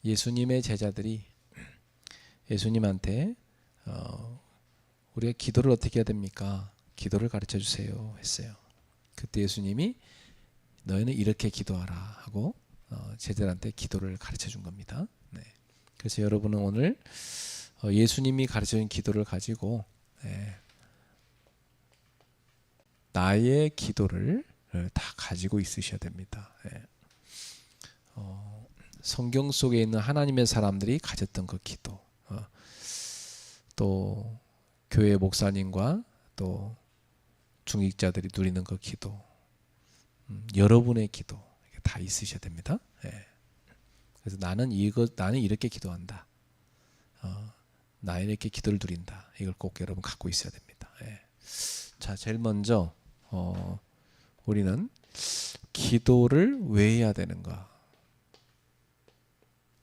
예수님의 제자들이 예수님한테 우리가 기도를 어떻게 해야 됩니까? 기도를 가르쳐 주세요 했어요. 그때 예수님이 너희는 이렇게 기도하라 하고 제자들한테 기도를 가르쳐 준 겁니다. 네. 그래서 여러분은 오늘 예수님이 가르쳐 준 기도를 가지고 나의 기도를 다 가지고 있으셔야 됩니다. 성경 속에 있는 하나님의 사람들이 가졌던 그 기도, 또 교회 목사님과 또 중직자들이 누리는 그 기도, 여러분의 기도 다 있으셔야 됩니다. 그래서 나는 이렇게 기도한다. 나는 이렇게 기도를 드린다. 이걸 꼭 여러분 갖고 있어야 됩니다. 자, 제일 먼저 우리는 기도를 왜 해야 되는가?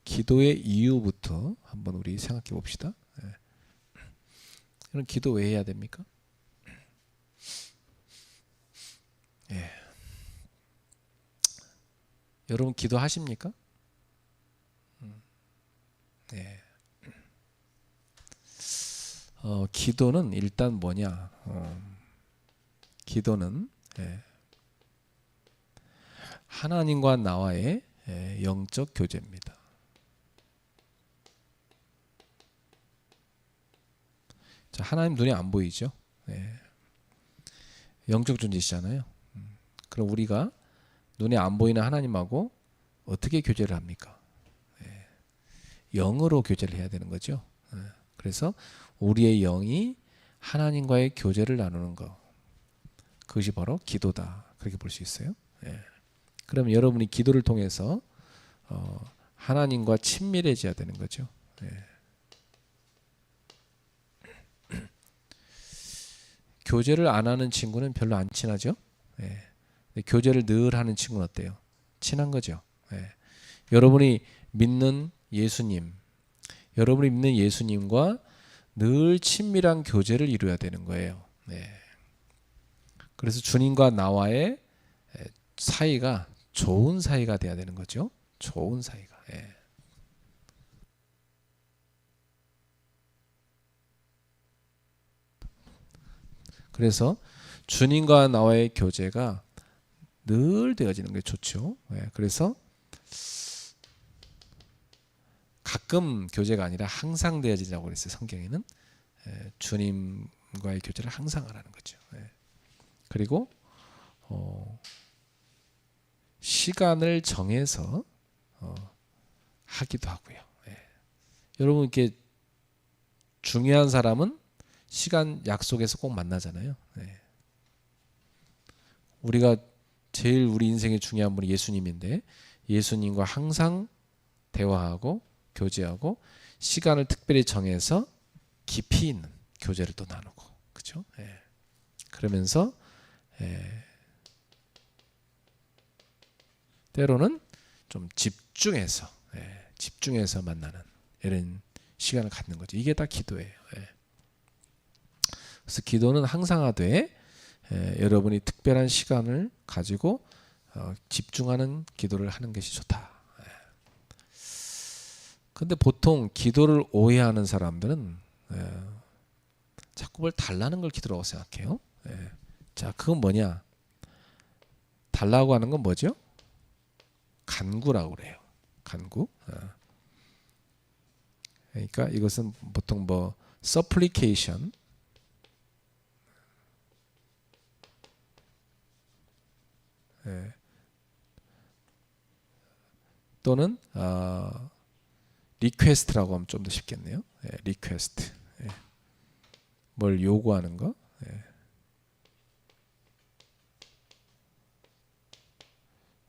기도의 이유부터 한번 우리 생각해 봅시다. 그럼 기도 왜 해야 됩니까? 여러분 기도하십니까? 기도는 일단 뭐냐? 기도는 하나님과 나와의 영적 교제입니다. 자, 하나님 눈에 안 보이죠? 영적 존재시잖아요. 그럼 우리가 눈에 안 보이는 하나님하고 어떻게 교제를 합니까? 영으로 교제를 해야 되는 거죠. 그래서 우리의 영이 하나님과의 교제를 나누는 것, 그것이 바로 기도다. 그렇게 볼 수 있어요. 그럼 여러분이 기도를 통해서 하나님과 친밀해져야 되는 거죠. 교제를 안 하는 친구는 별로 안 친하죠. 교제를 늘 하는 친구는 어때요? 친한 거죠. 여러분이 믿는 예수님, 여러분이 믿는 예수님과 늘 친밀한 교제를 이루어야 되는 거예요. 그래서 주님과 나와의 사이가 좋은 사이가 돼야 되는 거죠. 좋은 사이가. 그래서 주님과 나와의 교제가 늘 되어지는 게 좋죠. 그래서 가끔 교제가 아니라 항상 되어지라고 그랬어요. 성경에는 주님과의 교제를 항상 하라는 거죠. 그리고 시간을 정해서 하기도 하고요. 여러분 이렇게 중요한 사람은 시간 약속에서 꼭 만나잖아요. 우리가 제일 우리 인생에 중요한 분이 예수님인데 예수님과 항상 대화하고 교제하고 시간을 특별히 정해서 깊이 있는 교제를 또 나누고, 그렇죠? 그러면서 때로는 좀 집중해서 만나는 이런 시간을 갖는 거죠. 이게 다 기도예요. 그래서 기도는 항상 하되 여러분이 특별한 시간을 가지고 집중하는 기도를 하는 것이 좋다. 근데 보통 기도를 오해하는 사람들은 자꾸 뭘 달라는 걸 기도라고 생각해요. 자, 그건 뭐냐? 달라고 하는 건 뭐죠? 간구라고 그래요. 간구. 그러니까 이것은 보통 뭐 supplication 또는 리퀘스트라고 하면 좀 더 쉽겠네요. 리퀘스트. 뭘 요구하는 거.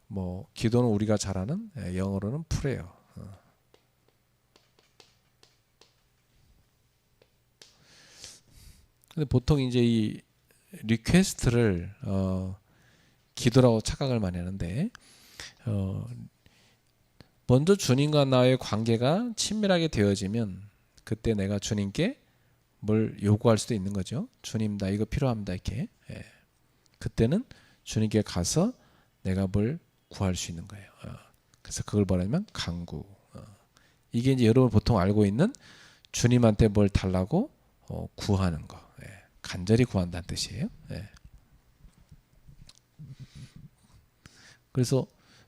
뭐 기도는 우리가 잘 아는 영어로는 프레요. 근데 보통 이제 이 리퀘스트를 기도라고 착각을 많이 하는데 먼저 주님과 나의 관계가 친밀하게 되어지면 그때 내가 주님께 뭘 요구할 수도 있는 거죠. 주님, 나 이거 필요합니다. 이렇게. 그때는 주님께 가서 내가 뭘 구할 수 있는 거예요. 그래서 그걸 뭐냐면 간구. 이게 이제 여러분 보통 알고 있는 주님한테 뭘 달라고 구하는 거. 예. 간절히 구한다는 뜻이에요. 예. 그래서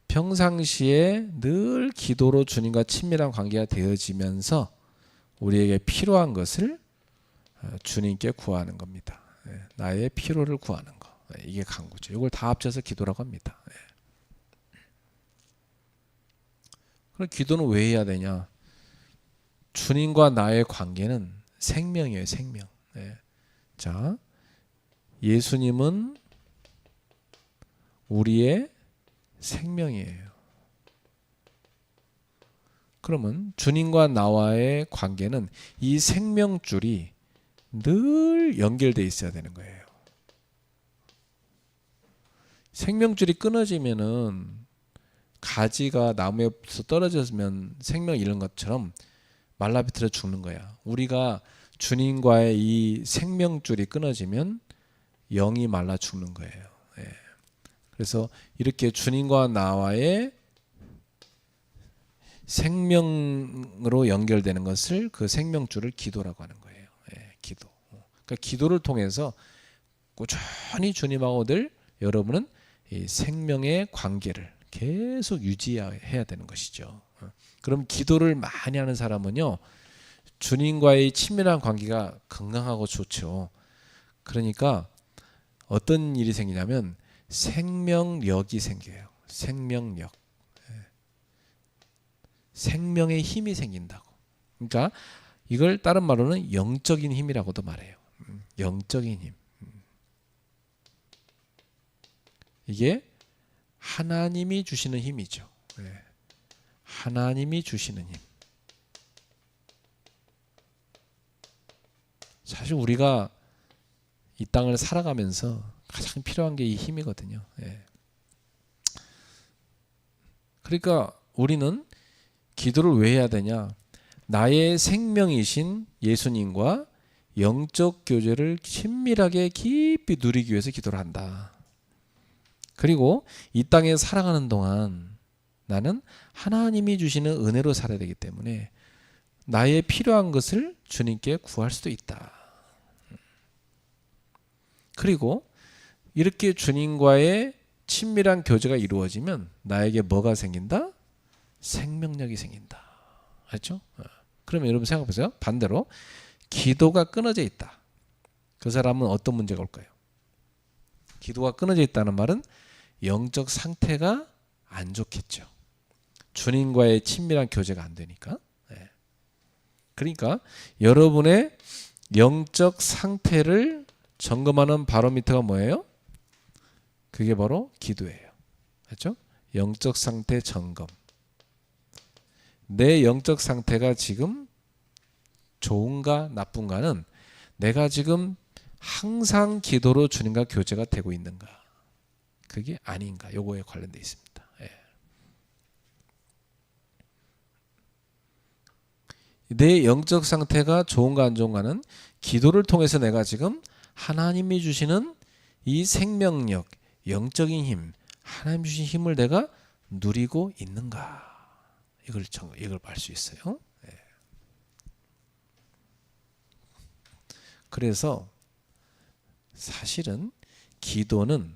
평상시에 늘 기도로 주님과 친밀한 관계가 되어지면서 우리에게 필요한 것을 주님께 구하는 겁니다. 예. 나의 필요를 구하는 거. 예. 이게 간구죠. 이걸 다 합쳐서 기도라고 합니다. 예. 그럼 기도는 왜 해야 되냐? 주님과 나의 관계는 생명이에요. 생명. 예. 자, 예수님은 우리의 생명이에요. 그러면 주님과 나와의 관계는 이 생명줄이 늘 연결되어 있어야 되는 거예요. 생명줄이 끊어지면은 가지가 나무에서 떨어졌으면 생명 잃는 것처럼 말라비틀어 죽는 거야. 우리가 주님과의 이 생명줄이 끊어지면 영이 말라 죽는 거예요. 예. 그래서 이렇게 주님과 나와의 생명으로 연결되는 것을 그 생명줄을 기도라고 하는 거예요. 예, 기도. 그러니까 기도를 통해서 꾸준히 주님하고 늘 여러분은 이 생명의 관계를 계속 유지해야 되는 것이죠. 그럼 기도를 많이 하는 사람은요, 주님과의 친밀한 관계가 건강하고 좋죠. 그러니까 어떤 일이 생기냐면 생명력이 생겨요. 생명력. 생명의 힘이 생긴다고. 그러니까 이걸 다른 말로는 영적인 힘이라고도 말해요. 영적인 힘. 이게 하나님이 주시는 힘이죠. 하나님이 주시는 힘. 사실 우리가 이 땅을 살아가면서 가장 필요한 게 이 힘이거든요. 그러니까 우리는 기도를 왜 해야 되냐? 나의 생명이신 예수님과 영적 교제를 친밀하게 깊이 누리기 위해서 기도를 한다. 그리고 이 땅에 살아가는 동안 나는 하나님이 주시는 은혜로 살아야 되기 때문에 나의 필요한 것을 주님께 구할 수도 있다. 그리고 이렇게 주님과의 친밀한 교제가 이루어지면 나에게 뭐가 생긴다? 생명력이 생긴다. 알죠? 그러면 여러분 생각해 보세요. 반대로 기도가 끊어져 있다. 그 사람은 어떤 문제가 올까요? 기도가 끊어져 있다는 말은 영적 상태가 안 좋겠죠. 주님과의 친밀한 교제가 안 되니까. 그러니까 여러분의 영적 상태를 점검하는 바로미터가 뭐예요? 그게 바로 기도예요. 그렇죠? 영적 상태 점검. 내 영적 상태가 지금 좋은가 나쁜가는 내가 지금 항상 기도로 주님과 교제가 되고 있는가, 그게 아닌가, 요거에 관련되어 있습니다. 내 영적 상태가 좋은가 안 좋은가는 기도를 통해서 내가 지금 하나님이 주시는 이 생명력, 영적인 힘, 하나님 주신 힘을 내가 누리고 있는가, 이걸 알 수 있어요. 그래서 사실은 기도는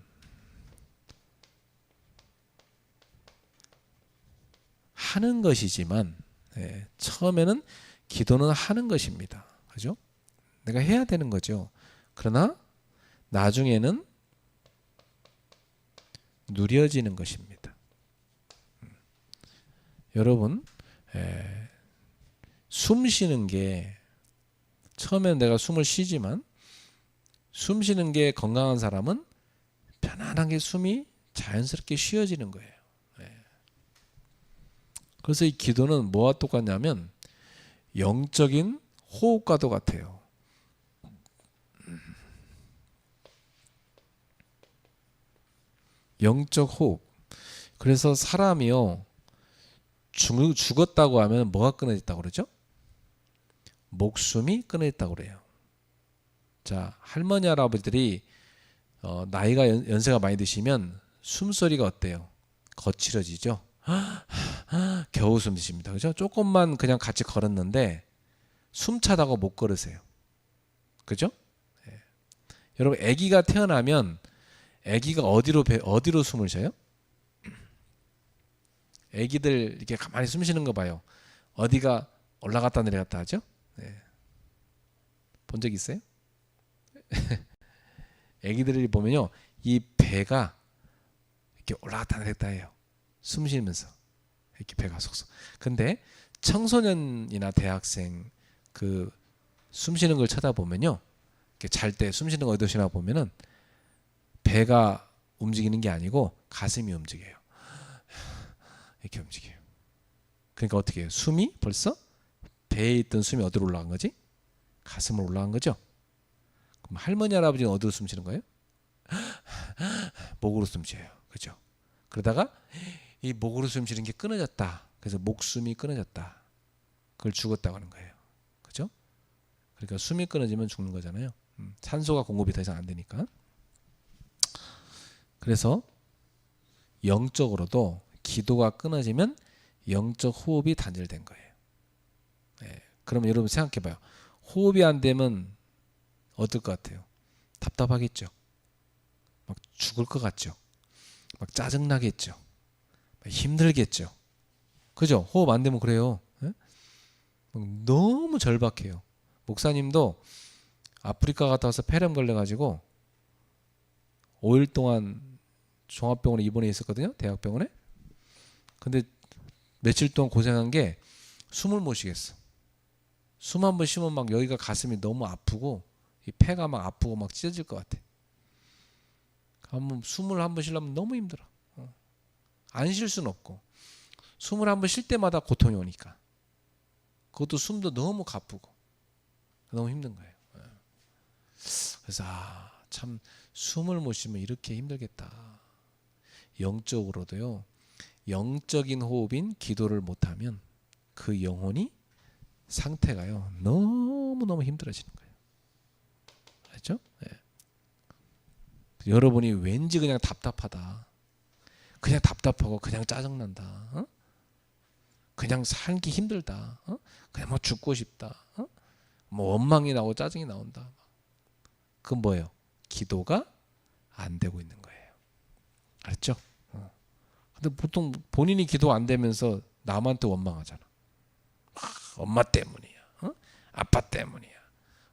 하는 것이지만, 처음에는 기도는 하는 것입니다. 그죠? 내가 해야 되는 거죠. 그러나 나중에는 누려지는 것입니다. 여러분, 숨 쉬는 게 처음에는 내가 숨을 쉬지만 숨 쉬는 게 건강한 사람은 편안하게 숨이 자연스럽게 쉬어지는 거예요. 그래서 이 기도는 뭐와 똑같냐면 영적인 호흡과도 같아요. 영적 호흡. 그래서 사람이요, 죽었다고 하면 뭐가 끊어졌다고 그러죠? 목숨이 끊어졌다고 그래요. 자, 할머니 할아버지들이 나이가 연세가 많이 드시면 숨소리가 어때요? 거칠어지죠. 겨우 숨 쉬십니다. 그죠? 조금만 그냥 같이 걸었는데 숨 차다고 못 걸으세요. 그죠? 예. 여러분 아기가 태어나면 아기가 어디로 숨을 쉬어요? 아기들 이렇게 가만히 숨 쉬는 거 봐요. 어디가 올라갔다 내려갔다 하죠? 네. 본 적 있어요? 아기들이 보면요, 이 배가 이렇게 올라갔다 내려갔다 해요. 숨 쉬면서 이렇게 배가 속속. 근데 청소년이나 대학생 그 숨 쉬는 걸 쳐다보면요, 이렇게 잘 때 숨 쉬는 거 어디서 쉬나 보면은 배가 움직이는 게 아니고 가슴이 움직여요. 이렇게 움직여요. 그러니까 어떻게 해요? 숨이 벌써 배에 있던 숨이 어디로 올라간 거지? 가슴으로 올라간 거죠. 그럼 할머니 할아버지는 어디로 숨 쉬는 거예요? 목으로 숨 쉬어요. 그죠? 그러다가 이 목으로 숨 쉬는 게 끊어졌다. 그래서 목숨이 끊어졌다. 그걸 죽었다고 하는 거예요. 그죠? 그러니까 숨이 끊어지면 죽는 거잖아요. 산소가 공급이 더 이상 안 되니까. 그래서 영적으로도 기도가 끊어지면 영적 호흡이 단절된 거예요. 네. 그러면 여러분 생각해 봐요. 호흡이 안 되면 어떨 것 같아요? 답답하겠죠. 막 죽을 것 같죠. 막 짜증나겠죠. 막 힘들겠죠. 그죠? 호흡 안 되면 그래요. 네? 막 너무 절박해요. 목사님도 아프리카 갔다 와서 폐렴 걸려가지고 5일 동안 종합병원에 입원해 있었거든요. 대학병원에. 근데 며칠 동안 고생한 게 숨을 못 쉬겠어. 숨 한 번 쉬면 막 여기가 가슴이 너무 아프고 이 폐가 막 아프고 막 찢어질 것 같아. 숨을 한 번 쉬려면 너무 힘들어. 안 쉴 수는 없고 숨을 한 번 쉴 때마다 고통이 오니까 그것도 숨도 너무 가쁘고 너무 힘든 거예요. 그래서 참 숨을 못 쉬면 이렇게 힘들겠다. 영적으로도요. 영적인 호흡인 기도를 못하면 그 영혼이 상태가요. 너무너무 힘들어지는 거예요. 알죠? 네. 여러분이 왠지 그냥 답답하다. 그냥 답답하고 그냥 짜증난다. 어? 그냥 살기 힘들다. 어? 그냥 뭐 죽고 싶다. 어? 뭐 원망이 나고 짜증이 나온다. 그건 뭐예요? 기도가 안 되고 있는 거예요. 알았죠? 근데 보통 본인이 기도 안 되면서 남한테 원망하잖아. 엄마 때문이야. 어? 아빠 때문이야.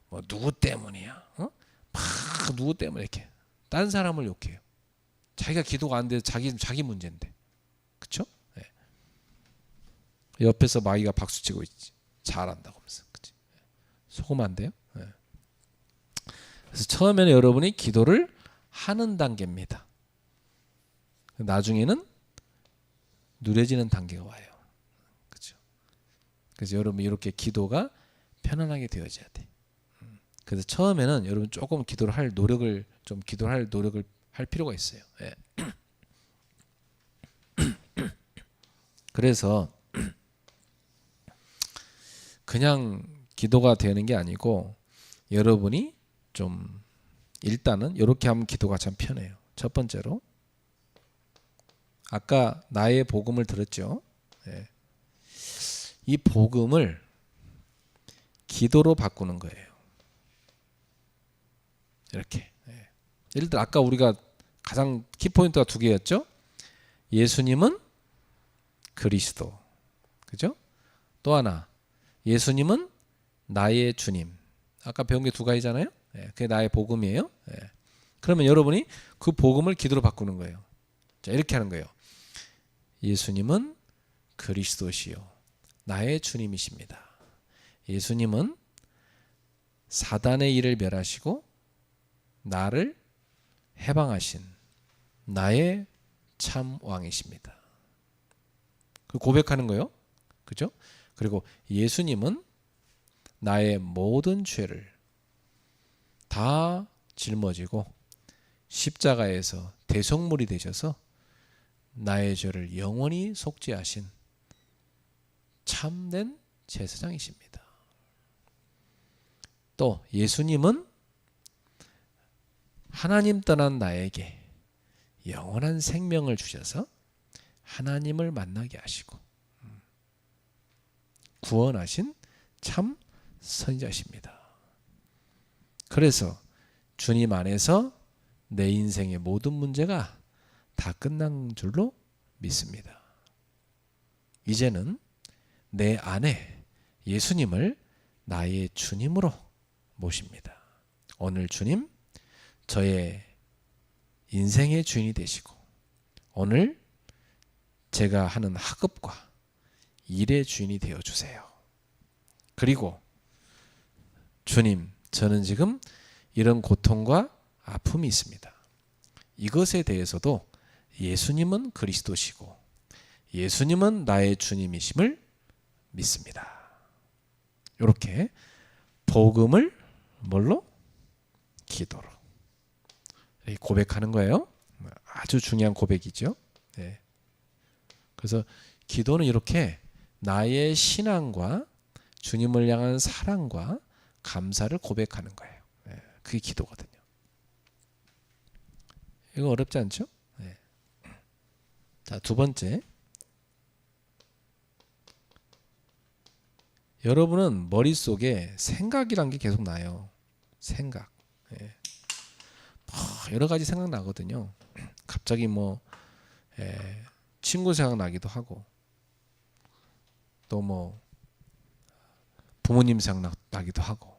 뭐 누구 때문이야. 어? 막 누구 때문에 이렇게 딴 사람을 욕해요. 자기가 기도가 안 돼 자기 문제인데. 그렇죠? 네. 옆에서 마귀가 박수 치고 있지. 잘한다고 하면서. 그치? 속으면 안 돼요? 네. 그래서 처음에는 여러분이 기도를 하는 단계입니다. 나중에는 누려지는 단계가 와요. 그렇죠? 그래서 여러분 이렇게 기도가 편안하게 되어져야 돼. 그래서 처음에는 여러분 조금 기도를 할 노력을 할 필요가 있어요. 예. 그래서 그냥 기도가 되는 게 아니고 여러분이 좀 일단은 이렇게 하면 기도가 참 편해요. 첫 번째로 아까 나의 복음을 들었죠. 예. 이 복음을 기도로 바꾸는 거예요. 이렇게. 예. 예를 들어 아까 우리가 가장 키포인트가 두 개였죠. 예수님은 그리스도. 그죠? 또 하나. 예수님은 나의 주님. 아까 배운 게 두 가지잖아요. 예. 그게 나의 복음이에요. 예. 그러면 여러분이 그 복음을 기도로 바꾸는 거예요. 자, 이렇게 하는 거예요. 예수님은 그리스도시요 나의 주님이십니다. 예수님은 사단의 일을 멸하시고 나를 해방하신 나의 참 왕이십니다. 그 고백하는 거예요. 그죠? 그리고 예수님은 나의 모든 죄를 다 짊어지고 십자가에서 대속물이 되셔서 나의 죄를 영원히 속죄하신 참된 제사장이십니다. 또 예수님은 하나님 떠난 나에게 영원한 생명을 주셔서 하나님을 만나게 하시고 구원하신 참 선지자십니다. 그래서 주님 안에서 내 인생의 모든 문제가 다 끝난 줄로 믿습니다. 이제는 내 안에 예수님을 나의 주님으로 모십니다. 오늘 주님, 저의 인생의 주인이 되시고 오늘 제가 하는 학업과 일의 주인이 되어주세요. 그리고 주님, 저는 지금 이런 고통과 아픔이 있습니다. 이것에 대해서도 예수님은 그리스도시고 예수님은 나의 주님이심을 믿습니다. 이렇게 복음을 뭘로? 기도로 고백하는 거예요. 아주 중요한 고백이죠. 네. 그래서 기도는 이렇게 나의 신앙과 주님을 향한 사랑과 감사를 고백하는 거예요. 네. 그게 기도거든요. 이거 어렵지 않죠? 네. 자, 두 번째, 여러분은 머릿속에 생각이란 게 계속 나요. 생각. 예. 여러 가지 생각 나거든요. 갑자기 친구 생각 나기도 하고 또 부모님 생각 나기도 하고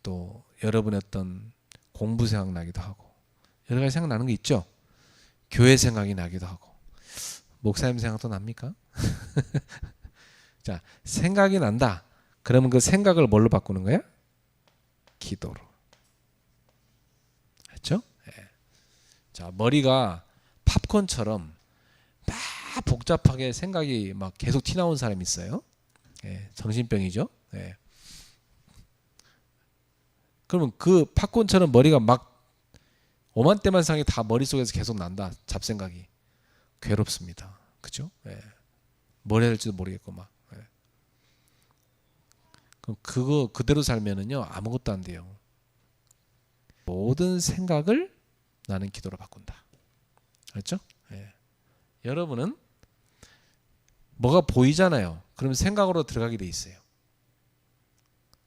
또 여러분의 어떤 공부 생각 나기도 하고 여러 가지 생각 나는 게 있죠. 교회 생각이 나기도 하고 목사님 생각도 납니까? 자, 생각이 난다. 그러면 그 생각을 뭘로 바꾸는 거야? 기도로. 그렇죠? 예. 자, 머리가 팝콘처럼 막 복잡하게 생각이 막 계속 튀나온 사람이 있어요. 예, 정신병이죠. 예. 그러면 그 팝콘처럼 머리가 막 오만때만 생각이 다 머릿속에서 계속 난다. 잡생각이. 괴롭습니다. 그죠? 예. 뭘 해야 될지도 모르겠고 막. 예. 그럼 그거 그대로 살면은요 아무것도 안 돼요. 모든 생각을 나는 기도로 바꾼다. 그렇죠? 예. 여러분은 뭐가 보이잖아요. 그럼 생각으로 들어가게 돼 있어요.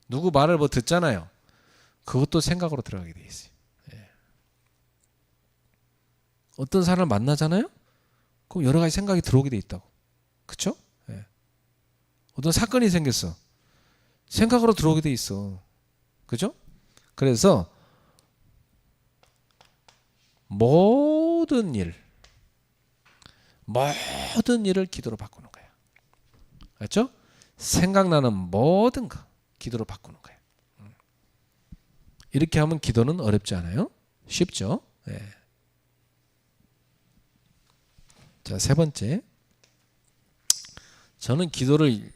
누구 말을 듣잖아요. 그것도 생각으로 들어가게 돼 있어요. 예. 어떤 사람을 만나잖아요. 그럼 여러 가지 생각이 들어오게 돼 있다고. 그렇죠? 예. 어떤 사건이 생겼어. 생각으로 들어오게 돼 있어. 그죠? 그래서 모든 일을 기도로 바꾸는 거예요. 그렇죠? 생각나는 모든 거 기도로 바꾸는 거예요. 이렇게 하면 기도는 어렵지 않아요? 쉽죠? 네. 자, 세 번째, 저는 기도를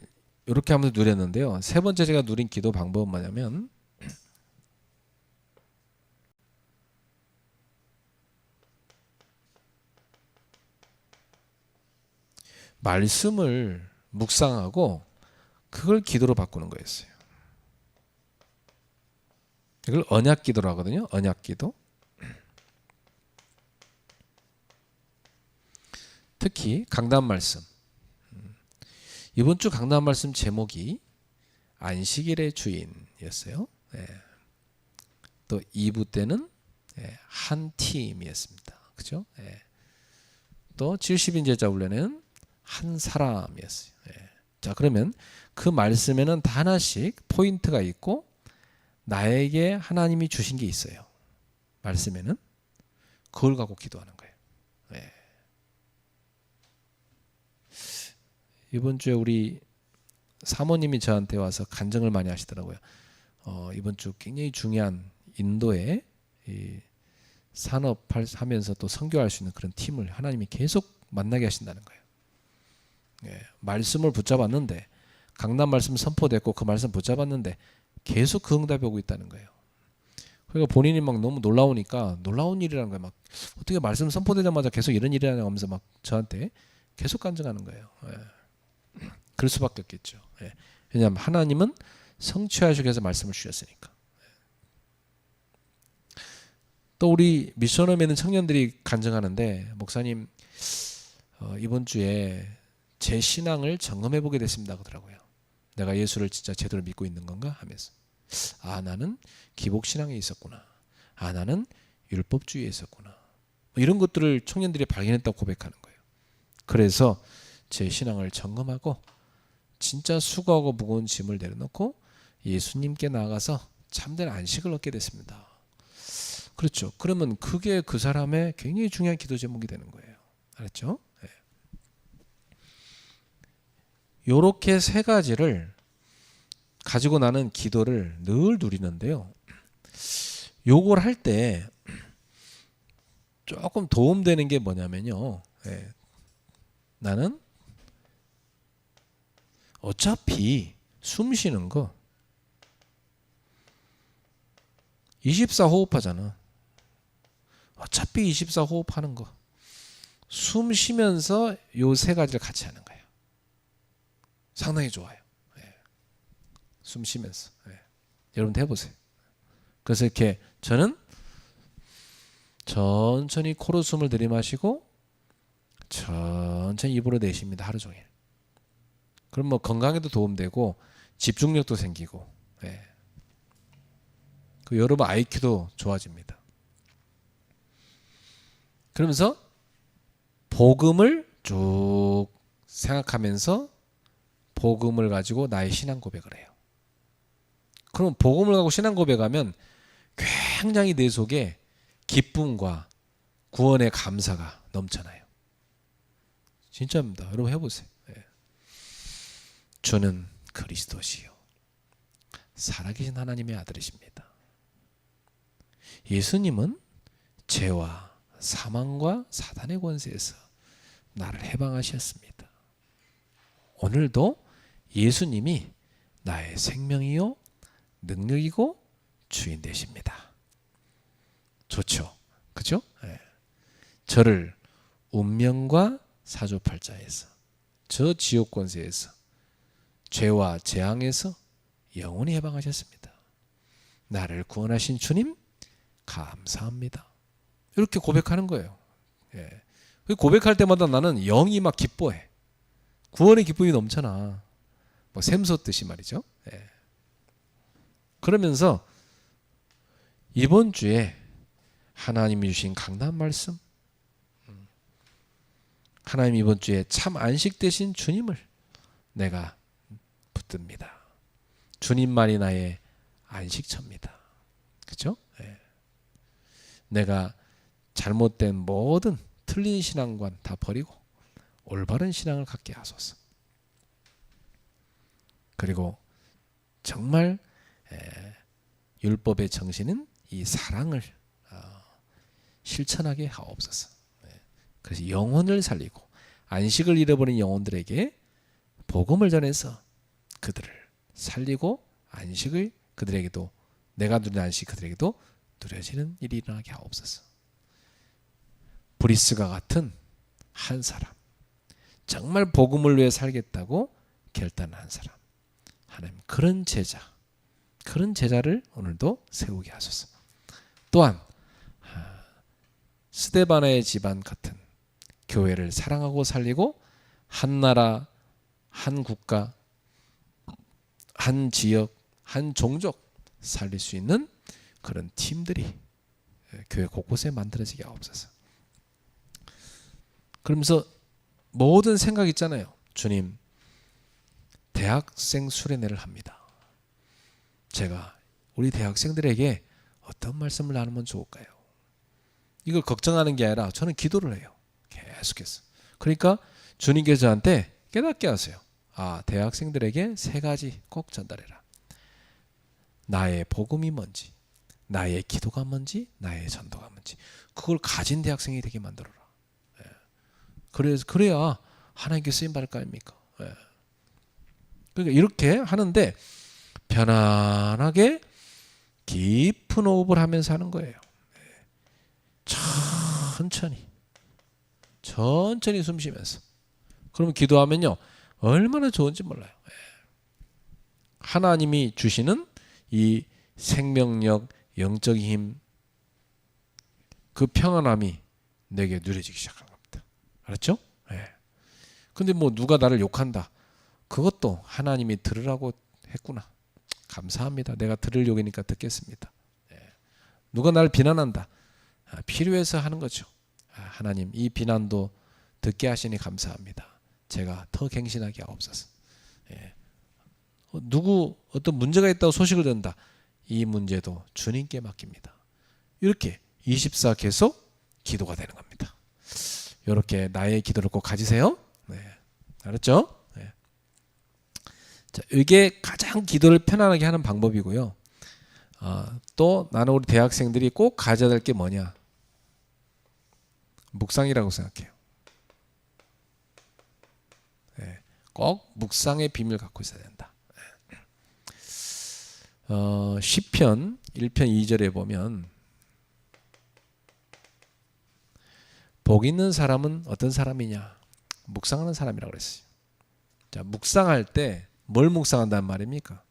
이렇게 하면서 누렸는데요. 세 번째 제가 누린 기도 방법은 뭐냐면 말씀을 묵상하고 그걸 기도로 바꾸는 거였어요. 이걸 언약 기도로 하거든요. 언약 기도. 특히 강단 말씀. 이번 주 강단 말씀 제목이 안식일의 주인이었어요. 네. 또 2부 때는 한 팀이었습니다. 그죠? 네. 또 70인제자 훈련은 한 사람이었어요. 네. 자, 그러면 그 말씀에는 다 하나씩 포인트가 있고 나에게 하나님이 주신 게 있어요. 말씀에는 그걸 갖고 기도하는 거예요. 네. 이번 주에 우리 사모님이 저한테 와서 간증을 많이 하시더라고요. 이번 주 굉장히 중요한 인도에 이 산업하면서 또 선교할 수 있는 그런 팀을 하나님이 계속 만나게 하신다는 거예요. 예, 말씀을 붙잡았는데 강단 말씀 선포됐고 그 말씀 붙잡았는데 계속 그 응답이 오고 있다는 거예요. 그러니까 본인이 막 너무 놀라우니까 놀라운 일이라는 거예요. 막 어떻게 말씀 선포되자마자 계속 이런 일이 하냐 하면서 막 저한테 계속 간증하는 거예요. 예. 그럴 수밖에 없겠죠. 예. 왜냐하면 하나님은 성취하시기 위해서 말씀을 주셨으니까. 또 우리 미션홈에 있는 청년들이 간증하는데 목사님 이번 주에 제 신앙을 점검해 보게 됐습니다 그러더라고요. 내가 예수를 진짜 제대로 믿고 있는 건가 하면서, 아 나는 기복신앙에 있었구나, 아 나는 율법주의에 있었구나, 이런 것들을 청년들이 발견했다고 고백하는 거예요. 그래서 제 신앙을 점검하고 진짜 수고하고 무거운 짐을 내려놓고 예수님께 나아가서 참된 안식을 얻게 됐습니다. 그렇죠. 그러면 그게 그 사람의 굉장히 중요한 기도 제목이 되는 거예요. 알았죠? 네. 요렇게 세 가지를 가지고 나는 기도를 늘 누리는데요. 요걸 할 때 조금 도움되는 게 뭐냐면요. 네. 나는 어차피 숨 쉬는 거 24호흡 하잖아. 어차피 24호흡 하는 거. 숨 쉬면서 요 세 가지를 같이 하는 거예요. 상당히 좋아요. 네. 숨 쉬면서. 네. 여러분도 해보세요. 그래서 이렇게 저는 천천히 코로 숨을 들이마시고 천천히 입으로 내쉽니다. 하루 종일. 그럼 뭐 건강에도 도움되고 집중력도 생기고, 네. 그 여러분 IQ도 좋아집니다. 그러면서 복음을 쭉 생각하면서 복음을 가지고 나의 신앙 고백을 해요. 그럼 복음을 가지고 신앙 고백하면 굉장히 내 속에 기쁨과 구원의 감사가 넘쳐나요. 진짜입니다. 여러분 해보세요. 네. 주는 그리스도시요 살아계신 하나님의 아들이십니다. 예수님은 죄와 사망과 사단의 권세에서 나를 해방하셨습니다. 오늘도 예수님이 나의 생명이요 능력이고 주인 되십니다. 좋죠? 그죠? 네. 저를 운명과 사주팔자에서, 저 지옥 권세에서, 죄와 재앙에서 영원히 해방하셨습니다. 나를 구원하신 주님 감사합니다. 이렇게 고백하는 거예요. 예. 고백할 때마다 나는 영이 막 기뻐해. 구원의 기쁨이 넘쳐나. 뭐 샘솟듯이 말이죠. 예. 그러면서 이번 주에 하나님이 주신 강단 말씀, 하나님 이번 주에 참 안식 되신 주님을 내가 붙듭니다. 주님만이 나의 안식처입니다. 그렇죠? 예. 내가 잘못된 모든 틀린 신앙관 다 버리고 올바른 신앙을 갖게 하소서. 그리고 정말 율법의 정신은 이 사랑을 실천하게 하옵소서. 그래서 영혼을 살리고 안식을 잃어버린 영혼들에게 복음을 전해서 그들을 살리고 안식을 그들에게도, 내가 누린 안식 그들에게도 누려지는 일이 일어나게 하옵소서. 브리스가 같은 한 사람, 정말 복음을 위해 살겠다고 결단한 사람, 하나님 그런 제자를 오늘도 세우게 하소서. 또한 스데바나의 집안 같은 교회를 사랑하고 살리고 한 나라, 한 국가, 한 지역, 한 종족 살릴 수 있는 그런 팀들이 교회 곳곳에 만들어지게 하옵소서. 그러면서 모든 생각 있잖아요. 주님, 대학생 수련회를 합니다. 제가 우리 대학생들에게 어떤 말씀을 나누면 좋을까요? 이걸 걱정하는 게 아니라 저는 기도를 해요. 계속해서. 그러니까 주님께서 저한테 깨닫게 하세요. 아, 대학생들에게 세 가지 꼭 전달해라. 나의 복음이 뭔지, 나의 기도가 뭔지, 나의 전도가 뭔지, 그걸 가진 대학생이 되게 만들어라. 그래야 하나님께 쓰임 받을 거 아닙니까? 그러니까 이렇게 하는데 편안하게 깊은 호흡을 하면서 하는 거예요. 천천히 숨 쉬면서. 그러면 기도하면요 얼마나 좋은지 몰라요. 하나님이 주시는 이 생명력, 영적 힘, 그 평안함이 내게 누려지기 시작한 겁니다. 알았죠? 네. 근데 뭐 누가 나를 욕한다. 그것도 하나님이 들으라고 했구나. 감사합니다. 내가 들을 욕이니까 듣겠습니다. 누가 나를 비난한다. 필요해서 하는 거죠. 하나님 이 비난도 듣게 하시니 감사합니다. 제가 더 갱신하게 하옵소서. 누구 어떤 문제가 있다고 소식을 듣는다. 이 문제도 주님께 맡깁니다. 이렇게 24 계속 기도가 되는 겁니다. 이렇게 나의 기도를 꼭 가지세요. 네. 알았죠? 네. 자, 이게 가장 기도를 편안하게 하는 방법이고요. 또 나는 우리 대학생들이 꼭 가져야 될 게 뭐냐? 묵상이라고 생각해요. 네. 꼭 묵상의 비밀 갖고 있어야 된다. 시편 1편 2절에 보면 복 있는 사람은 어떤 사람이냐? 묵상하는 사람이라고 그랬어요. 자, 묵상할 때 뭘 묵상한다는 말입니까?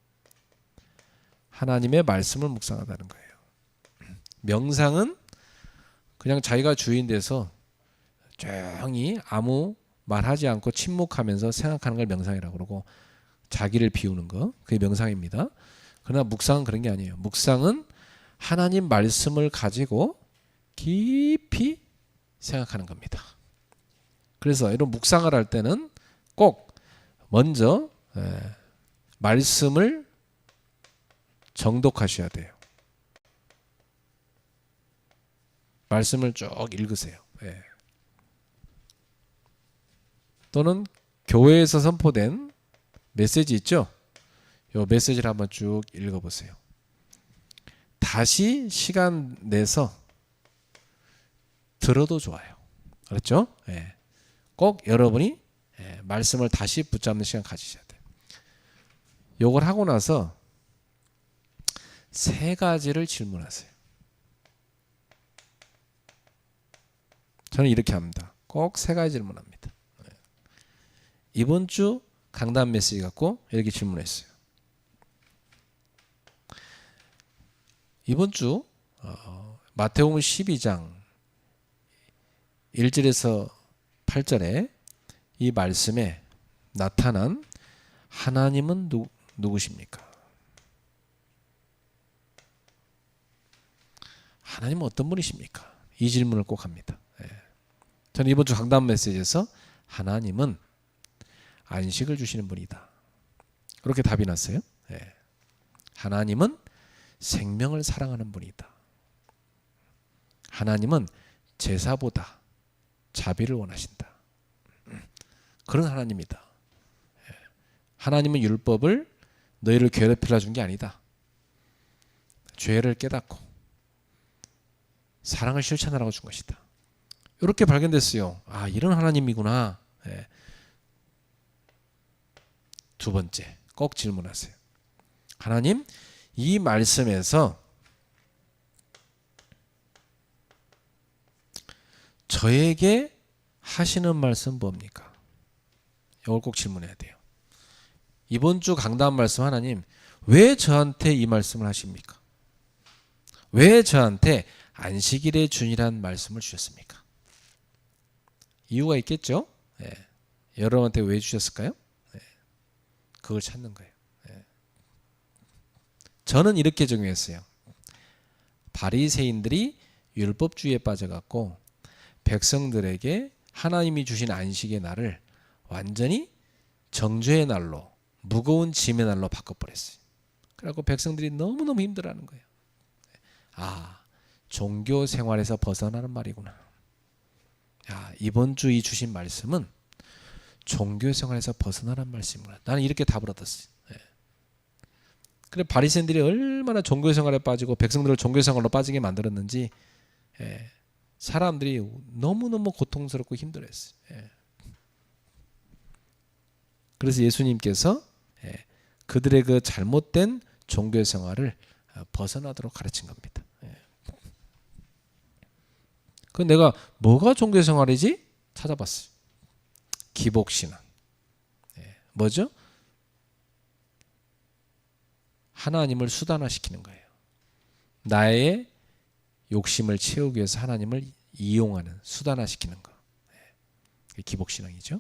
하나님의 말씀을 묵상한다는 거예요. 명상은 그냥 자기가 주인 돼서 조용히 아무 말하지 않고 침묵하면서 생각하는 걸 명상이라고 그러고 자기를 비우는 거 그게 명상입니다. 그러나 묵상은 그런 게 아니에요. 묵상은 하나님 말씀을 가지고 깊이 생각하는 겁니다. 그래서 이런 묵상을 할 때는 꼭 먼저 말씀을 정독하셔야 돼요. 말씀을 쭉 읽으세요. 또는 교회에서 선포된 메시지 있죠? 이 메시지를 한번 쭉 읽어보세요. 다시 시간 내서 들어도 좋아요. 그렇죠? 꼭 여러분이 말씀을 다시 붙잡는 시간 가지셔야 돼요. 요걸 하고 나서 3가지를 질문하세요. 저는 이렇게 합니다. 꼭 3가지 질문합니다. 이번 주 강단 메시지 갖고 이렇게 질문했어요. 이번 주 마태복음 12장 1절에서 8절에 이 말씀에 나타난 하나님은 누구십니까? 하나님은 어떤 분이십니까? 이 질문을 꼭 합니다. 저는 이번 주 강단 메시지에서 하나님은 안식을 주시는 분이다. 그렇게 답이 났어요. 하나님은 생명을 사랑하는 분이다. 하나님은 제사보다 자비를 원하신다. 그런 하나님이다. 하나님은 율법을 너희를 괴롭히려 준 게 아니다. 죄를 깨닫고 사랑을 실천하라고 준 것이다. 이렇게 발견됐어요. 아, 이런 하나님이구나. 2번째, 꼭 질문하세요. 하나님, 이 말씀에서 저에게 하시는 말씀 뭡니까? 이걸 꼭 질문해야 돼요. 이번 주 강단 말씀 하나님, 왜 저한테 이 말씀을 하십니까? 왜 저한테 안식일의 주니란 말씀을 주셨습니까? 이유가 있겠죠? 여러분한테 왜 주셨을까요? 그걸 찾는 거예요. 저는 이렇게 정의했어요. 바리새인들이 율법주의에 빠져갖고 백성들에게 하나님이 주신 안식의 날을 완전히 정죄의 날로, 무거운 짐의 날로 바꿔버렸어요. 그래갖고 백성들이 너무너무 힘들어하는 거예요. 아, 종교 생활에서 벗어나는 말이구나. 야, 이번 주 이 주신 말씀은 종교 생활에서 벗어나는 말씀이구나. 나는 이렇게 답을 얻었어요. 그래, 바리새인들이 얼마나 종교 생활에 빠지고 백성들을 종교 생활로 빠지게 만들었는지 사람들이 너무너무 고통스럽고 힘들어했어요. 그래서 예수님께서 그들의 그 잘못된 종교 생활을 벗어나도록 가르친 겁니다. 그 내가 뭐가 종교 생활이지? 찾아봤어요. 기복신앙. 뭐죠? 하나님을 수단화시키는 거예요. 나의 욕심을 채우기 위해서 하나님을 이용하는, 수단화시키는 거. 기복신앙이죠.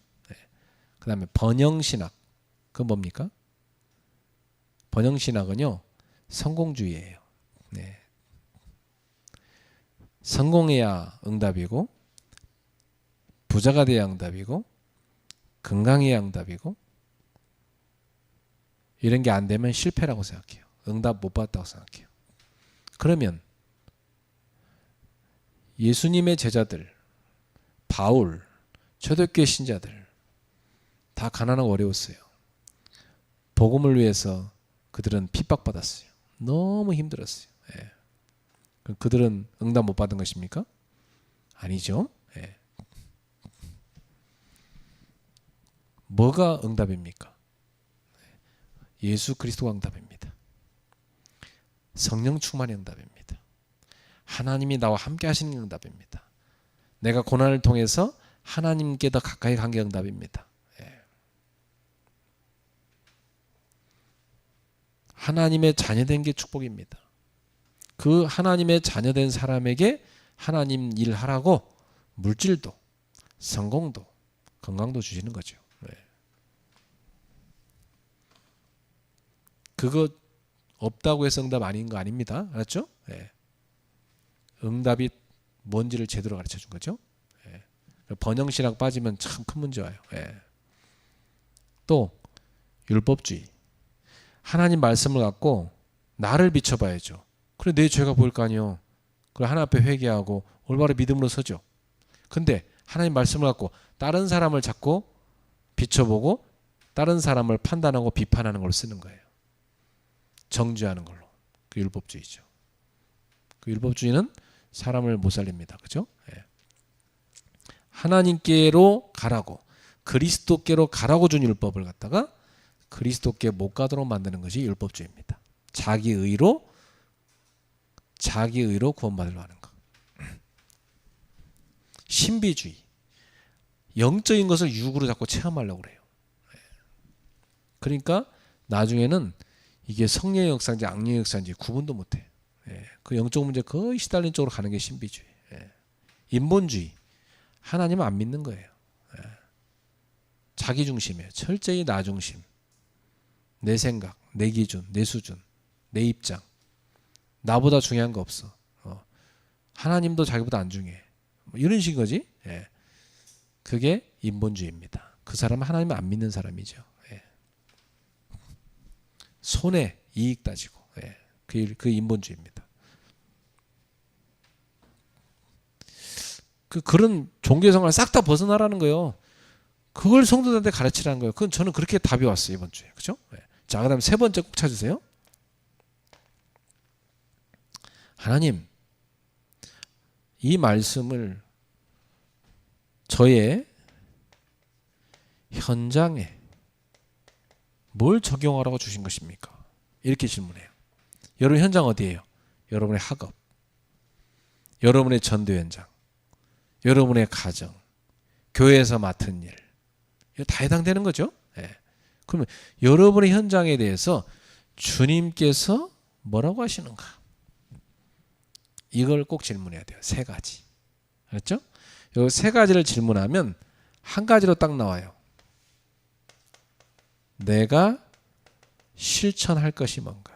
그 다음에 번영신학. 그건 뭡니까? 번영신학은요, 성공주의예요. 네. 성공해야 응답이고, 부자가 돼야 응답이고, 건강해야 응답이고, 이런 게 안 되면 실패라고 생각해요. 응답 못 받았다고 생각해요. 그러면 예수님의 제자들, 바울, 초대교회 신자들 다 가난하고 어려웠어요. 복음을 위해서 그들은 핍박받았어요. 너무 힘들었어요. 예. 그들은 응답 못 받은 것입니까? 아니죠. 예. 뭐가 응답입니까? 예수 그리스도가 응답입니다. 성령 충만의 응답입니다. 하나님이 나와 함께 하시는 응답입니다. 내가 고난을 통해서 하나님께 더 가까이 간 게 응답입니다. 예. 하나님의 자녀된 게 축복입니다. 그 하나님의 자녀된 사람에게 하나님 일하라고 물질도 성공도 건강도 주시는 거죠. 예. 그거 없다고 해서 응답 아닌 거 아닙니다. 알았죠? 예. 응답이 뭔지를 제대로 가르쳐 준 거죠. 예. 번영신학 빠지면 참 큰 문제 와요. 예. 또 율법주의. 하나님 말씀을 갖고 나를 비춰봐야죠. 그래 내 죄가 보일 거 아니요. 그래 하나님 앞에 회개하고 올바로 믿음으로 서죠. 근데 하나님 말씀을 갖고 다른 사람을 자꾸 비춰보고 다른 사람을 판단하고 비판하는 걸 쓰는 거예요. 정죄하는 걸로. 그 율법주의죠. 그 율법주의는 사람을 못 살립니다. 그죠? 예. 하나님께로 가라고 그리스도께로 가라고 준 율법을 갖다가 그리스도께 못 가도록 만드는 것이 율법주의입니다. 자기 의로 구원받으려 하는 것. 신비주의. 영적인 것을 육으로 자꾸 체험하려고 그래요. 그러니까 나중에는 이게 성령의 역사인지 악령의 역사인지 구분도 못해. 그 영적 문제 거의 시달린 쪽으로 가는 게 신비주의. 인본주의. 하나님은 안 믿는 거예요. 자기 중심이에요. 철저히 나 중심. 내 생각, 내 기준, 내 수준, 내 입장. 나보다 중요한 거 없어. 하나님도 자기보다 안 중요해. 뭐 이런 식인 거지. 그게 인본주의입니다. 그 사람은 하나님을 안 믿는 사람이죠. 손해, 이익 따지고. 그 인본주의입니다. 그런 종교생활을 싹 다 벗어나라는 거예요. 그걸 성도들한테 가르치라는 거예요. 그건 저는 그렇게 답이 왔어요, 이번 주에. 그죠? 자, 그 다음 세 번째 꼭 찾으세요. 하나님, 이 말씀을 저의 현장에 뭘 적용하라고 주신 것입니까? 이렇게 질문해요. 여러분 현장 어디예요? 여러분의 학업, 여러분의 전도 현장, 여러분의 가정, 교회에서 맡은 일, 이거 다 해당되는 거죠. 그러면 여러분의 현장에 대해서 주님께서 뭐라고 하시는가? 이걸 꼭 질문해야 돼요. 세 가지. 알았죠? 이 세 가지를 질문하면 한 가지로 딱 나와요. 내가 실천할 것이 뭔가.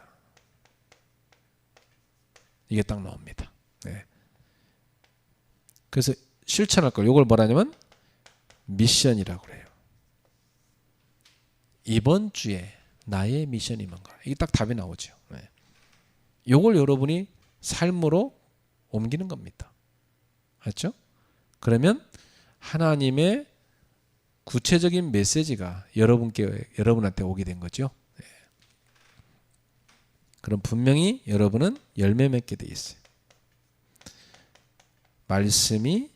이게 딱 나옵니다. 그래서 실천할 걸 이걸 뭐라냐면 미션이라고 그래요. 이번 주에 나의 미션이 뭔가. 이게 딱 답이 나오죠. 이걸 여러분이 삶으로 옮기는 겁니다. 맞죠? 그러면 하나님의 구체적인 메시지가 여러분한테 오게 된 거죠. 그럼 분명히 여러분은 열매 맺게 돼 있어요. 말씀이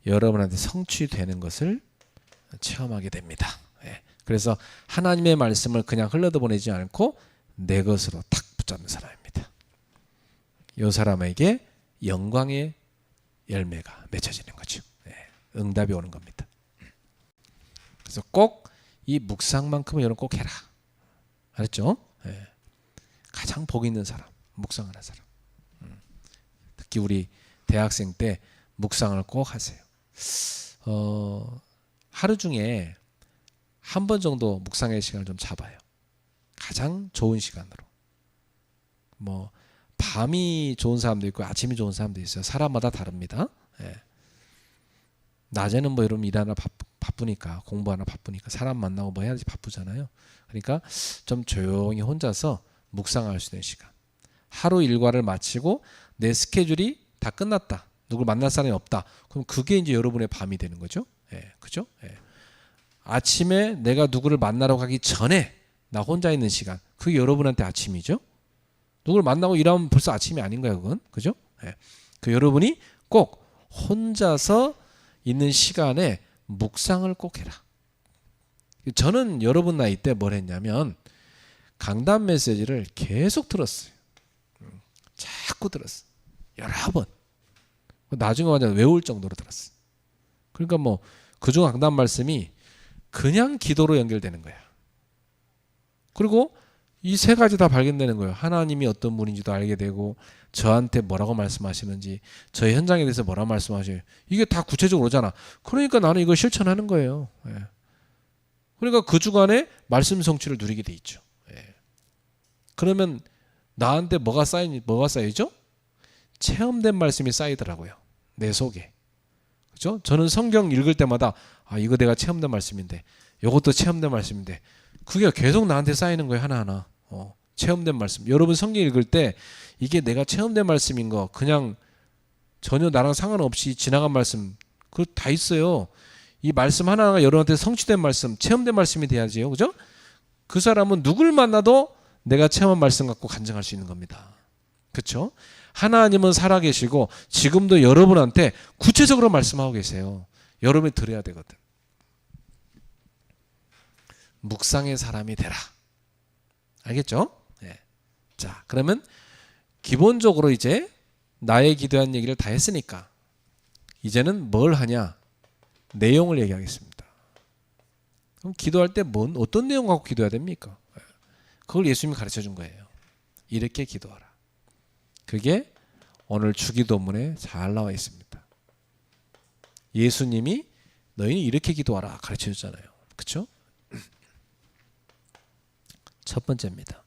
여러분한테 성취되는 것을 체험하게 됩니다. 그래서 하나님의 말씀을 그냥 흘러보내지 않고 내 것으로 탁 붙잡는 사람입니다. 이 사람에게 영광의 열매가 맺혀지는 거죠. 응답이 오는 겁니다. 그래서 꼭 이 묵상만큼은 여러분 꼭 해라. 알았죠? 가장 복 있는 사람, 묵상하는 사람. 특히 우리 대학생 때 묵상을 꼭 하세요. 하루 중에 한 번 정도 묵상의 시간을 좀 잡아요. 가장 좋은 시간으로. 뭐 밤이 좋은 사람도 있고 아침이 좋은 사람도 있어요. 사람마다 다릅니다. 예. 낮에는 뭐 여러분 일하나 바쁘니까 공부하나 바쁘니까 사람 만나고 뭐 해야지 바쁘잖아요. 그러니까 좀 조용히 혼자서 묵상할 수 있는 시간. 하루 일과를 마치고 내 스케줄이 다 끝났다. 누굴 만날 사람이 없다. 그럼 그게 이제 여러분의 밤이 되는 거죠. 예, 그죠? 예. 아침에 내가 누구를 만나러 가기 전에 나 혼자 있는 시간. 그게 여러분한테 아침이죠. 누굴 만나고 일하면 벌써 아침이 아닌가요, 그건? 그죠? 예. 그 여러분이 꼭 혼자서 있는 시간에 묵상을 꼭 해라. 저는 여러분 나이 때 뭘 했냐면 강단 메시지를 계속 들었어요. 자꾸 들었어요. 여러 번. 나중에 완전 외울 정도로 들었어요. 그러니까 뭐 그중 강단 말씀이 그냥 기도로 연결되는 거야. 그리고 이 세 가지 다 발견되는 거예요. 하나님이 어떤 분인지도 알게 되고 저한테 뭐라고 말씀하시는지 저의 현장에 대해서 뭐라고 말씀하셔요. 이게 다 구체적으로 오잖아. 그러니까 나는 이걸 실천하는 거예요. 예. 그러니까 그 주간에 말씀 성취를 누리게 돼 있죠. 예. 그러면 나한테 뭐가 쌓이죠? 체험된 말씀이 쌓이더라고요. 내 속에. 그죠? 저는 성경 읽을 때마다 아 이거 내가 체험된 말씀인데 이것도 체험된 말씀인데 그게 계속 나한테 쌓이는 거예요. 하나하나. 체험된 말씀. 여러분 성경 읽을 때 이게 내가 체험된 말씀인 거 그냥 전혀 나랑 상관없이 지나간 말씀 그거 다 있어요. 이 말씀 하나하나가 여러분한테 성취된 말씀, 체험된 말씀이 돼야지요. 그죠? 그 사람은 누굴 만나도 내가 체험한 말씀 갖고 간증할 수 있는 겁니다. 그렇죠? 하나님은 살아계시고 지금도 여러분한테 구체적으로 말씀하고 계세요. 여러분이 들어야 되거든. 묵상의 사람이 되라. 알겠죠? 네. 자, 그러면 기본적으로 이제 나의 기도한 얘기를 다 했으니까 이제는 뭘 하냐? 내용을 얘기하겠습니다. 그럼 기도할 때 어떤 내용 갖고 기도해야 됩니까? 그걸 예수님이 가르쳐 준 거예요. 이렇게 기도하라. 그게 오늘 주기도문에 잘 나와 있습니다. 예수님이 너희는 이렇게 기도하라 가르쳐 줬잖아요. 그렇죠? 첫 번째입니다.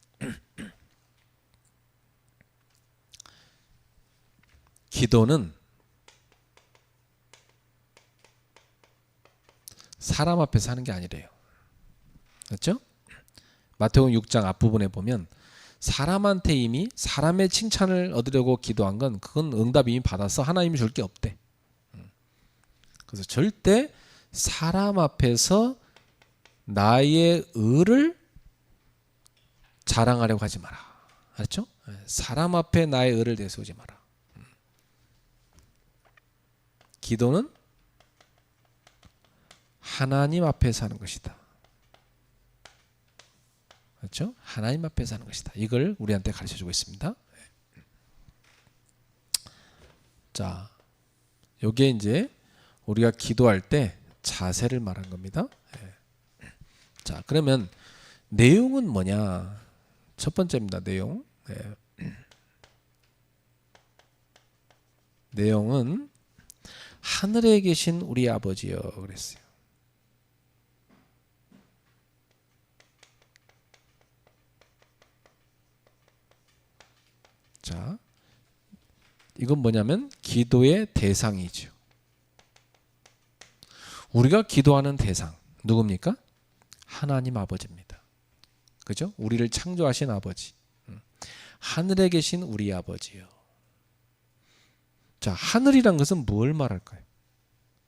기도는 사람 앞에서 하는 게 아니래요. 그렇죠? 마태복음 6장 앞부분에 보면 사람한테 이미 사람의 칭찬을 얻으려고 기도한 건 그건 응답 이미 받아서 하나님이 줄 게 없대. 그래서 절대 사람 앞에서 나의 의를 자랑하려고 하지 마라. 알았죠? 사람 앞에 나의 의를 내세우지 마라. 기도는 하나님 앞에서 하는 것이다. 그렇죠? 하나님 앞에서 하는 것이다. 이걸 우리한테 가르쳐주고 있습니다. 자, 요게 이제 우리가 기도할 때 자세를 말한 겁니다. 자, 그러면 내용은 뭐냐? 첫 번째입니다. 내용. 내용은 하늘에 계신 우리 아버지여 그랬어요. 자, 이건 뭐냐면 기도의 대상이죠. 우리가 기도하는 대상 누굽니까? 하나님 아버지입니다. 그죠? 우리를 창조하신 아버지. 하늘에 계신 우리 아버지요. 자, 하늘이란 것은 뭘 말할까요?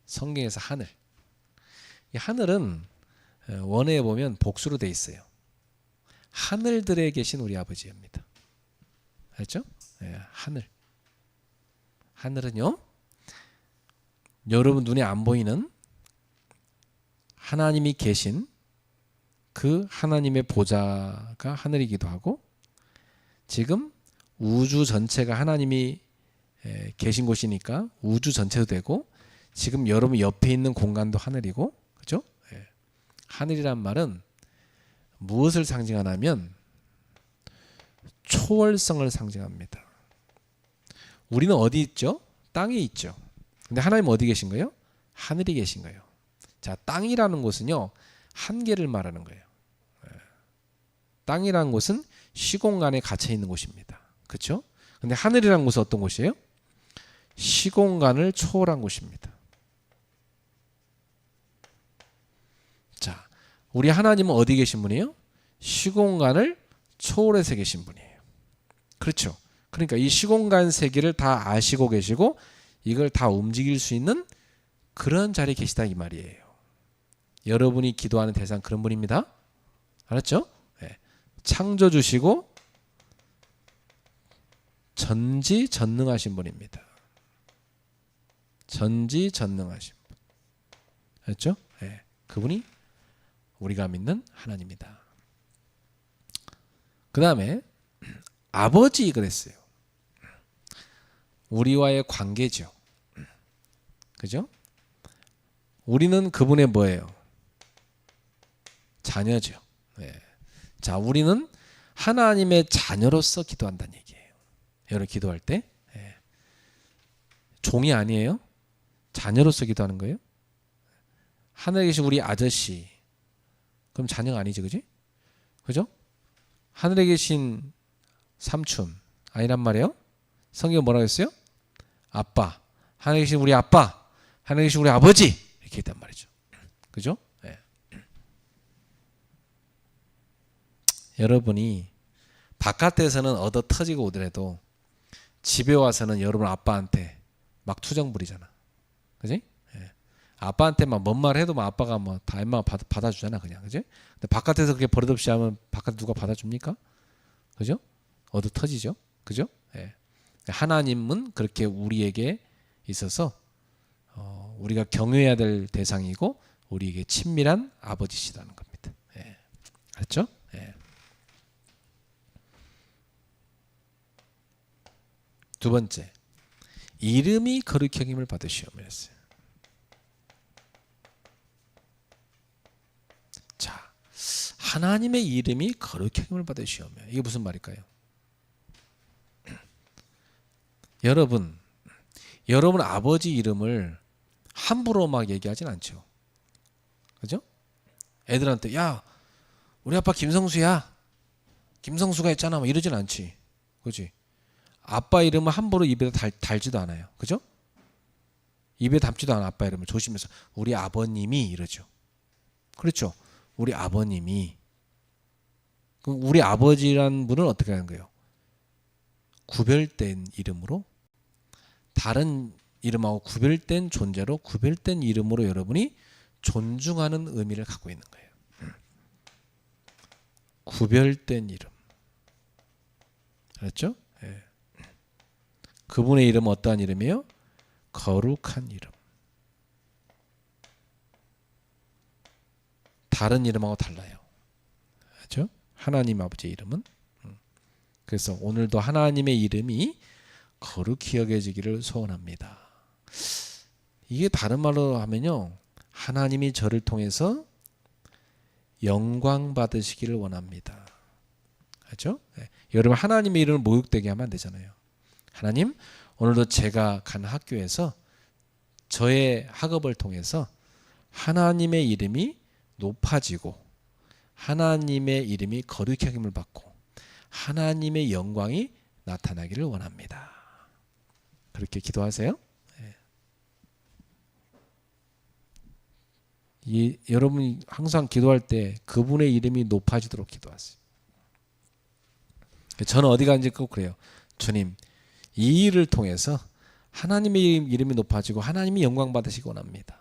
성경에서 하늘. 이 하늘은 원어에 보면 복수로 돼 있어요. 하늘들에 계신 우리 아버지입니다. 알죠? 하늘. 하늘은요, 여러분 눈에 안 보이는 하나님이 계신 그 하나님의 보좌가 하늘이기도 하고 지금 우주 전체가 하나님이 계신 곳이니까 우주 전체도 되고 지금 여러분 옆에 있는 공간도 하늘이고 그죠? 하늘이란 말은 무엇을 상징하냐면 초월성을 상징합니다. 우리는 어디 있죠? 땅에 있죠. 근데 하나님은 어디 계신 거예요? 하늘이 계신 거예요. 자, 땅이라는 곳은요 한계를 말하는 거예요. 땅이라는 곳은 시공간에 갇혀 있는 곳입니다. 그렇죠? 근데 하늘이라는 곳은 어떤 곳이에요? 시공간을 초월한 곳입니다. 자, 우리 하나님은 어디 계신 분이에요? 시공간을 초월해서 계신 분이에요. 그렇죠? 그러니까 이 시공간 세계를 다 아시고 계시고 이걸 다 움직일 수 있는 그런 자리에 계시다 이 말이에요. 여러분이 기도하는 대상 그런 분입니다. 알았죠? 네. 창조주시고 전지전능하신 분입니다. 전지전능하신 분. 알았죠? 네. 그분이 우리가 믿는 하나님이다. 그 다음에 아버지 그랬어요. 우리와의 관계죠. 그죠? 우리는 그분의 뭐예요? 자녀죠. 네. 자, 우리는 하나님의 자녀로서 기도한다는 얘기예요. 여러분 기도할 때 네. 종이 아니에요. 자녀로서 기도하는 거예요. 하늘에 계신 우리 아저씨 그럼 자녀가 아니지, 그지? 그죠? 하늘에 계신 삼촌 아니란 말이에요. 성경 뭐라고 했어요? 아빠. 하늘에 계신 우리 아빠, 하늘에 계신 우리 아버지 이렇게 했단 말이죠. 그죠? 네. 여러분이 바깥에서는 얻어 터지고 오더라도 집에 와서는 여러분 아빠한테 막 투정 부리잖아. 그지? 네. 아빠한테 막 뭔 말 해도 막 아빠가 뭐 다 웬만하면 받아주잖아 그냥. 그지? 근데 바깥에서 그렇게 버릇없이 하면 바깥에 누가 받아줍니까? 그죠? 얻어 터지죠. 그죠? 네. 하나님은 그렇게 우리에게 있어서 우리가 경외해야 될 대상이고 우리에게 친밀한 아버지시라는 겁니다. 예. 알았죠? 예. 두 번째, 이름이 거룩히 여김을 받으시오며 했어요. 자, 하나님의 이름이 거룩히 여김을 받으시오며 이게 무슨 말일까요? 여러분 아버지 이름을 함부로 막 얘기하진 않죠. 그죠? 애들한테 야 우리 아빠 김성수야, 김성수가 했잖아 뭐 이러진 않지. 그지? 아빠 이름을 함부로 입에다 달지도 않아요. 그죠? 입에 담지도 않아. 아빠 이름을 조심해서 우리 아버님이 이러죠. 그렇죠? 우리 아버님이. 그럼 우리 아버지란 분은 어떻게 하는 거예요? 구별된 이름으로, 다른 이름하고 구별된 존재로, 구별된 이름으로 여러분이 존중하는 의미를 갖고 있는 거예요. 구별된 이름. 알았죠? 예. 그분의 이름은 어떠한 이름이에요? 거룩한 이름. 다른 이름하고 달라요. 알죠? 하나님 아버지의 이름은. 그래서 오늘도 하나님의 이름이 거룩히 여겨지기를 소원합니다. 이게 다른 말로 하면요, 하나님이 저를 통해서 영광 받으시기를 원합니다. 알죠? 네. 여러분 하나님의 이름을 모욕되게 하면 안 되잖아요. 하나님, 오늘도 제가 간 학교에서 저의 학업을 통해서 하나님의 이름이 높아지고 하나님의 이름이 거룩히 여김을 받고 하나님의 영광이 나타나기를 원합니다. 그렇게 기도하세요. 네. 여러분이 항상 기도할 때 그분의 이름이 높아지도록 기도하세요. 저는 어디 가는지 꼭 그래요. 주님, 이 일을 통해서 하나님의 이름이 높아지고 하나님이 영광 받으시기 원합니다.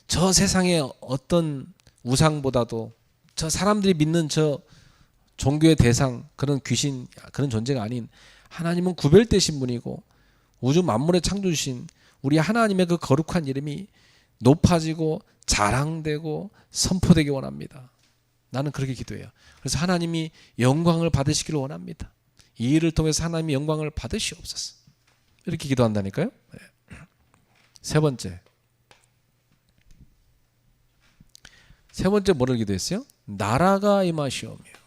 저 세상의 어떤 우상보다도 저 사람들이 믿는 저 종교의 대상, 그런 귀신, 그런 존재가 아닌 하나님은 구별되신 분이고 우주 만물의 창조주신 우리 하나님의 그 거룩한 이름이 높아지고 자랑되고 선포되기 원합니다. 나는 그렇게 기도해요. 그래서 하나님이 영광을 받으시기를 원합니다. 이 일을 통해서 하나님이 영광을 받으시옵소서. 이렇게 기도한다니까요. 세 번째 뭐를 기도했어요? 나라가 임하시오며.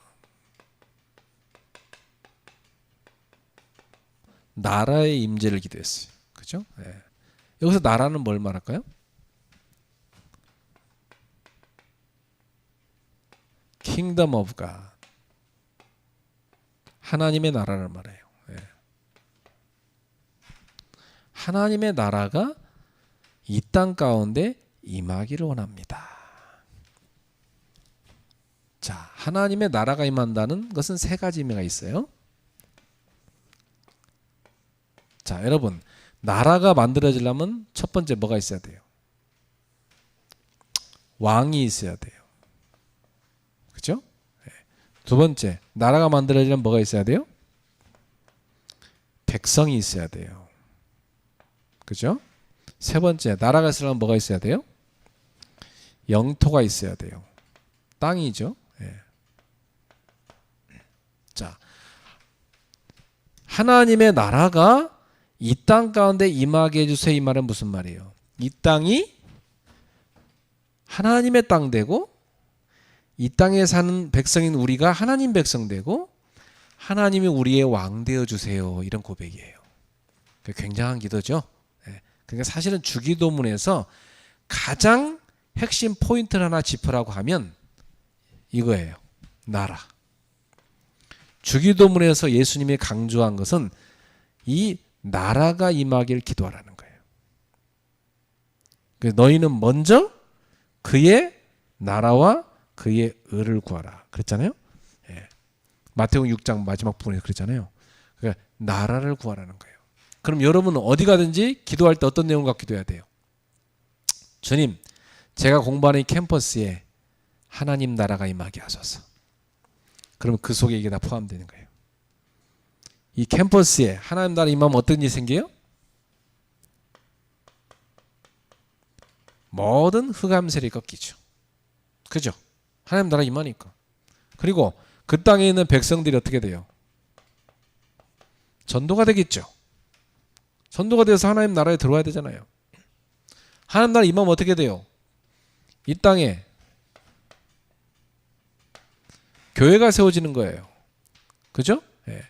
나라의 임재를 기도했어요. 그죠? 네. 여기서 나라는 뭘 말할까요? Kingdom of God. 하나님의 나라를 말해요. 예. 하나님의 나라가 이 땅 가운데 임하기를 원합니다. 자, 하나님의 나라가 임한다는 것은 세 가지 의미가 있어요. 자, 여러분, 나라가 만들어지려면 첫 번째 뭐가 있어야 돼요? 왕이 있어야 돼요. 그죠? 두 번째, 나라가 만들어지려면 뭐가 있어야 돼요? 백성이 있어야 돼요. 그죠? 세 번째, 나라가 있으려면 뭐가 있어야 돼요? 영토가 있어야 돼요. 땅이죠. 예. 자, 하나님의 나라가 이 땅 가운데 임하게 해주세요. 이 말은 무슨 말이에요? 이 땅이 하나님의 땅 되고 이 땅에 사는 백성인 우리가 하나님 백성 되고 하나님이 우리의 왕 되어 주세요. 이런 고백이에요. 굉장한 기도죠. 그러니까 사실은 주기도문에서 가장 핵심 포인트를 하나 짚으라고 하면 이거예요. 나라. 주기도문에서 예수님이 강조한 것은 이 나라가 임하길 기도하라는 거예요. 너희는 먼저 그의 나라와 그의 의를 구하라. 그랬잖아요. 예. 마태복음 6장 마지막 부분에 그랬잖아요. 그러니까 나라를 구하라는 거예요. 그럼 여러분은 어디 가든지 기도할 때 어떤 내용을 갖고 기도해야 돼요? 주님, 제가 공부하는 이 캠퍼스에 하나님 나라가 임하게 하소서. 그러면 그 속에 이게 다 포함되는 거예요. 이 캠퍼스에 하나님 나라 임하면 어떤 일이 생겨요? 모든 흑암세력이 꺾이죠. 그죠? 하나님 나라 임하니까. 그리고 그 땅에 있는 백성들이 어떻게 돼요? 전도가 되겠죠. 전도가 돼서 하나님 나라에 들어와야 되잖아요. 하나님 나라 임하면 어떻게 돼요? 이 땅에 교회가 세워지는 거예요. 그죠? 예.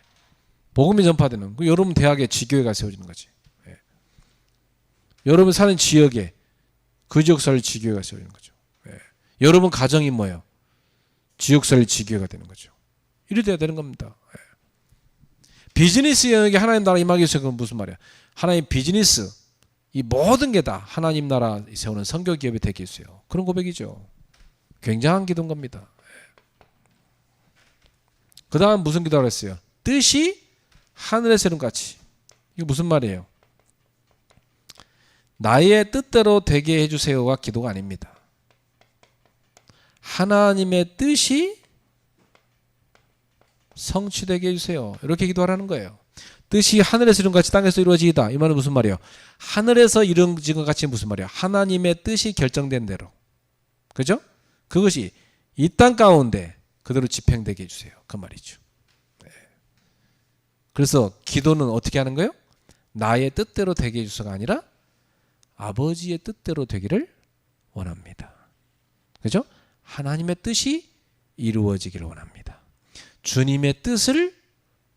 복음이 전파되는. 여러분 대학에 지교회가 세워지는 거지. 예. 여러분 사는 지역에 그 지역 살 지교회가 세워지는 거죠. 예. 여러분 가정이 뭐예요? 지역 살 지교회가 되는 거죠. 이래 돼야 되는 겁니다. 예. 비즈니스 영역에 하나님 나라 임하기 위해서 그건 무슨 말이야? 하나님 비즈니스 이 모든 게 다 하나님 나라 세우는 선교 기업이 되게 있어요. 그런 고백이죠. 굉장한 기도인 겁니다. 그 다음 무슨 기도를 했어요? 뜻이 하늘에서 이룬 같이. 이거 무슨 말이에요? 나의 뜻대로 되게 해주세요가 기도가 아닙니다. 하나님의 뜻이 성취되게 해주세요. 이렇게 기도하라는 거예요. 뜻이 하늘에서 이룬 같이 땅에서 이루어지이다. 이 말은 무슨 말이에요? 하늘에서 이루어진 것 같이 무슨 말이에요? 하나님의 뜻이 결정된 대로. 그죠? 그것이 이 땅 가운데 그대로 집행되게 해주세요. 그 말이죠. 네. 그래서 기도는 어떻게 하는 거예요? 나의 뜻대로 되게 해주소서가 아니라 아버지의 뜻대로 되기를 원합니다. 그죠? 하나님의 뜻이 이루어지기를 원합니다. 주님의 뜻을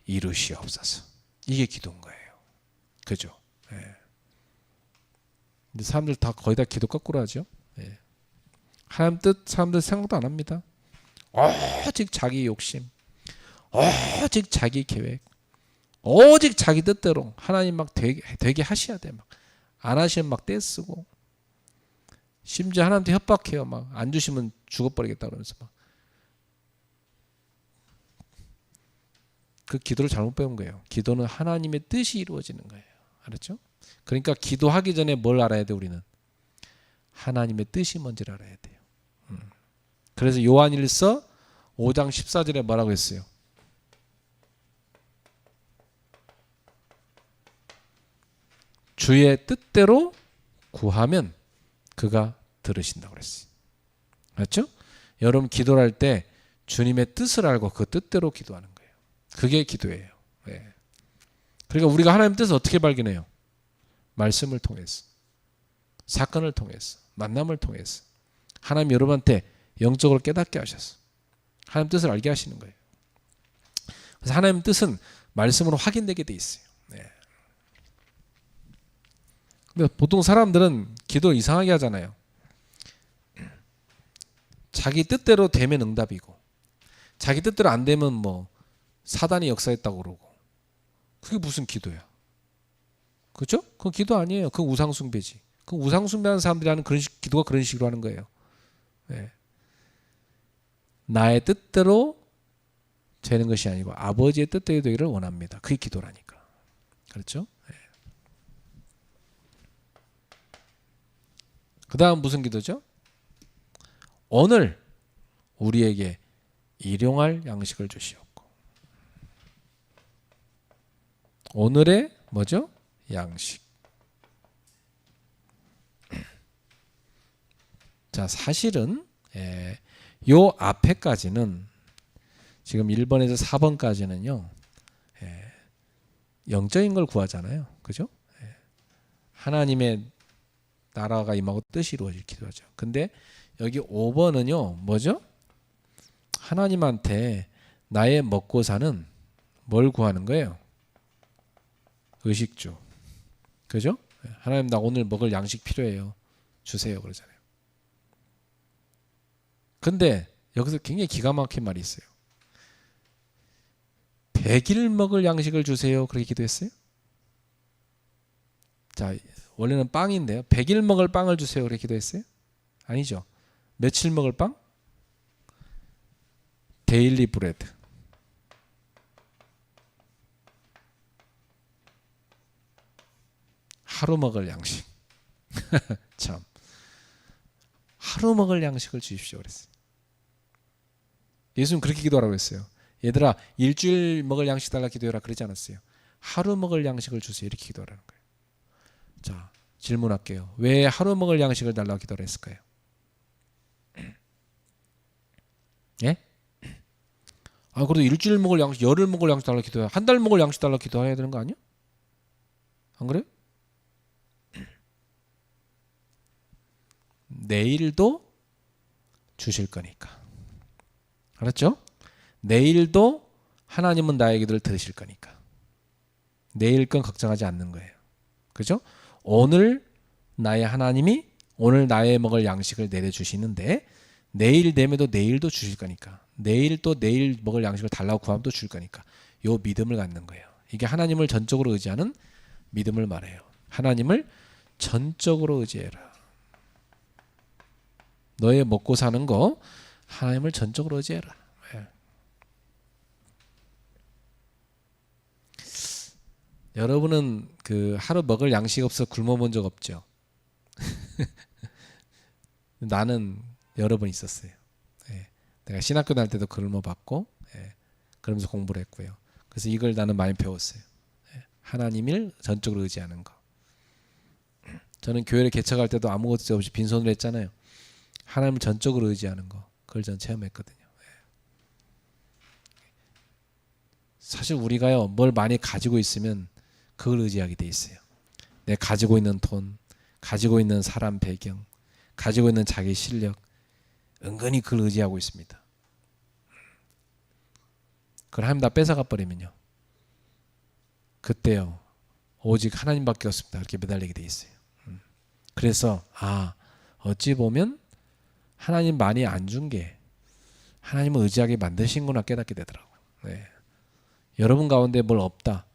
이루시옵소서. 이게 기도인 거예요. 그죠? 네. 근데 사람들 다 거의 다 기도 거꾸로 하죠. 네. 하나님 뜻 사람들 생각도 안 합니다. 오직 자기 욕심, 오직 자기 계획, 오직 자기 뜻대로 하나님 막 되게 하셔야 돼. 막 안 하시면 막 떼쓰고, 심지어 하나님한테 협박해요. 막 안 주시면 죽어버리겠다 그러면서 막. 그 기도를 잘못 배운 거예요. 기도는 하나님의 뜻이 이루어지는 거예요. 알았죠? 그러니까 기도하기 전에 뭘 알아야 돼 우리는? 하나님의 뜻이 뭔지를 알아야 돼요. 그래서 요한일서 5장 14절에 뭐라고 했어요? 주의 뜻대로 구하면 그가 들으신다고 그랬어요. 맞죠? 여러분 기도를 할 때 주님의 뜻을 알고 그 뜻대로 기도하는 거예요. 그게 기도예요. 네. 그러니까 우리가 하나님의 뜻을 어떻게 발견해요? 말씀을 통해서, 사건을 통해서, 만남을 통해서. 하나님 여러분한테 영적으로 깨닫게 하셔서 하나님 뜻을 알게 하시는 거예요. 그래서 하나님 뜻은 말씀으로 확인되게 돼 있어요. 네. 근데 보통 사람들은 기도 이상하게 하잖아요. 자기 뜻대로 되면 응답이고 자기 뜻대로 안 되면 뭐 사단이 역사했다고 그러고. 그게 무슨 기도야? 그렇죠? 그건 기도 아니에요. 그건 우상숭배지. 그 우상숭배하는 사람들이 하는 그런 기도가 그런 식으로 하는 거예요. 네. 나의 뜻대로 되는 것이 아니고 아버지의 뜻대로 되기를 원합니다. 그게 기도라니까. 그렇죠? 네. 그 다음 무슨 기도죠? 오늘 우리에게 일용할 양식을 주시옵고. 오늘의 뭐죠? 양식. 자, 사실은 요 앞에까지는 지금 1번에서 4번까지는요. 영적인 걸 구하잖아요. 그죠? 하나님의 나라가 임하고 뜻이 이루어질 기도하죠. 근데 여기 5번은요. 뭐죠? 하나님한테 나의 먹고 사는 뭘 구하는 거예요? 의식주. 그죠? 하나님 나 오늘 먹을 양식 필요해요. 주세요. 그러잖아요. 근데 여기서 굉장히 기가 막힌 말이 있어요. 100일 먹을 양식을 주세요. 그렇게 기도했어요? 자, 원래는 빵인데요. 100일 먹을 빵을 주세요. 그렇게 기도했어요? 아니죠. 며칠 먹을 빵? 데일리 브레드. 하루 먹을 양식. 참. 하루 먹을 양식을 주십시오. 그랬어요. 예수님 그렇게 기도하라고 했어요. 얘들아, 일주일 먹을 양식 달라 기도해라. 그러지 않았어요. 하루 먹을 양식을 주세요. 이렇게 기도하라는 거예요. 자, 질문할게요. 왜 하루 먹을 양식을 달라고 기도를 했을까요? 예? 아, 그래도 일주일 먹을 양식, 열흘 먹을 양식 달라고 기도해야, 한 달 먹을 양식 달라고 기도해야 되는 거 아니야? 안 그래요? 내일도 주실 거니까. 알았죠? 내일도 하나님은 나의 기도를 들으실 거니까. 내일 건 걱정하지 않는 거예요. 그죠? 오늘 나의 하나님이 오늘 나의 먹을 양식을 내려주시는데 내일 되면도 내일도 주실 거니까. 내일 또 내일 먹을 양식을 달라고 구하면 또 줄 거니까. 요 믿음을 갖는 거예요. 이게 하나님을 전적으로 의지하는 믿음을 말해요. 하나님을 전적으로 의지해라. 너의 먹고 사는 거 하나님을 전적으로 의지해라. 네. 여러분은 그 하루 먹을 양식 없어 굶어 본 적 없죠? 나는 여러 번 있었어요. 네. 내가 신학교 다닐 때도 굶어 봤고, 네. 그러면서 공부를 했고요. 그래서 이걸 나는 많이 배웠어요. 네. 하나님을 전적으로 의지하는 거. 저는 교회를 개척할 때도 아무것도 없이 빈손으로 했잖아요. 하나님을 전적으로 의지하는 거. 그걸 전 체험했거든요. 사실 우리가요, 뭘 많이 가지고 있으면 그걸 의지하게 돼 있어요. 내가 가지고 있는 돈, 가지고 있는 사람 배경, 가지고 있는 자기 실력, 은근히 그걸 의지하고 있습니다. 그걸 하나님 다 뺏어가 버리면요, 그때요, 오직 하나님밖에 없습니다. 이렇게 매달리게 돼 있어요. 그래서 어찌 보면 하나님 많이 안 준 게 하나님을 의지하게 만드신구나 깨닫게 되더라고요. 네. 여러분 가운데 뭘 없다,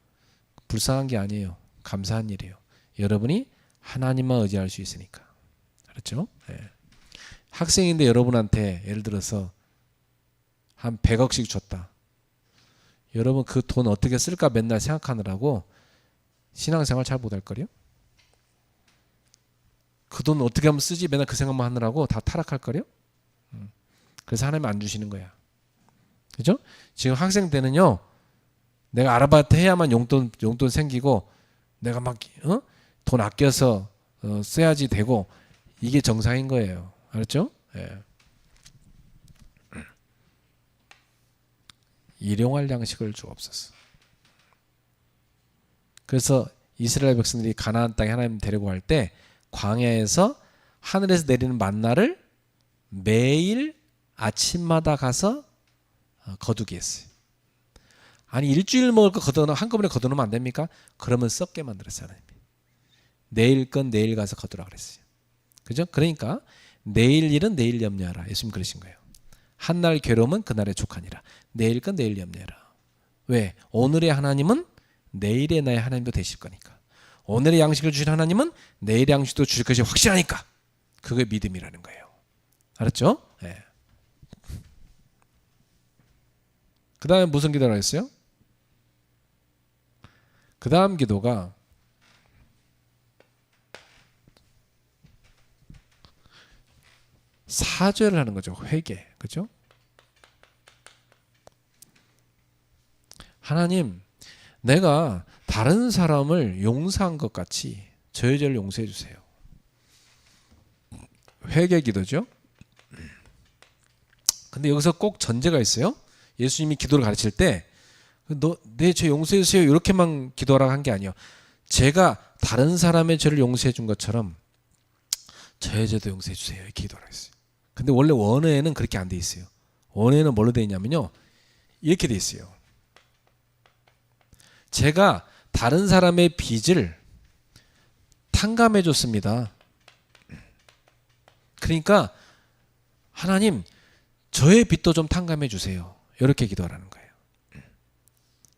불쌍한 게 아니에요. 감사한 일이에요. 여러분이 하나님만 의지할 수 있으니까. 그렇죠? 네. 학생인데 여러분한테 예를 들어서 한 100억씩 줬다. 여러분 그 돈 어떻게 쓸까 맨날 생각하느라고 신앙생활 잘 못할 거요? 그 돈 어떻게 하면 쓰지 맨날 그 생각만 하느라고 다 타락할 거요? 그래서 하나님 안 주시는 거야. 그죠? 지금 학생 때는요, 내가 아르바이트 해야만 용돈 생기고 내가 막 돈 아껴서 써야지 되고, 이게 정상인 거예요. 알았죠? 예. 일용할 양식을 주옵소서. 그래서 이스라엘 백성들이 가나안 땅에 하나님 데리고 갈 때 광야에서 하늘에서 내리는 만나를 매일 아침마다 가서 거두게 했어요. 아니 일주일 먹을 거 한꺼번에 거두면 안 됩니까? 그러면 썩게 만들었어요. 하나님이. 내일 건 내일 가서 거두라 그랬어요. 그죠? 그러니까 내일 일은 내일 염려하라. 예수님 그러신 거예요. 한날 괴로움은 그날에 족하니라. 내일 건 내일 염려해라. 왜? 오늘의 하나님은 내일의 나의 하나님도 되실 거니까. 오늘의 양식을 주신 하나님은 내일의 양식도 주실 것이 확실하니까. 그게 믿음이라는 거예요. 알았죠? 네. 그 다음에 무슨 기도를 했어요? 그 다음 기도가 사죄를 하는 거죠. 회개. 그죠? 하나님, 내가 다른 사람을 용서한 것 같이 저의 죄를 용서해 주세요. 회개 기도죠. 근데 여기서 꼭 전제가 있어요. 예수님이 기도를 가르칠 때 너 내 죄 용서해 주세요 이렇게만 기도하라고 한 게 아니에요. 제가 다른 사람의 죄를 용서해 준 것처럼 저의 죄도 용서해 주세요 이렇게 기도를 했어요. 근데 원래 원어에는 그렇게 안 돼 있어요. 원어에는 뭘로 돼 있냐면요. 이렇게 돼 있어요. 제가 다른 사람의 빚을 탕감해 줬습니다. 그러니까 하나님 저의 빚도 좀 탕감해 주세요. 이렇게 기도하라는 거예요.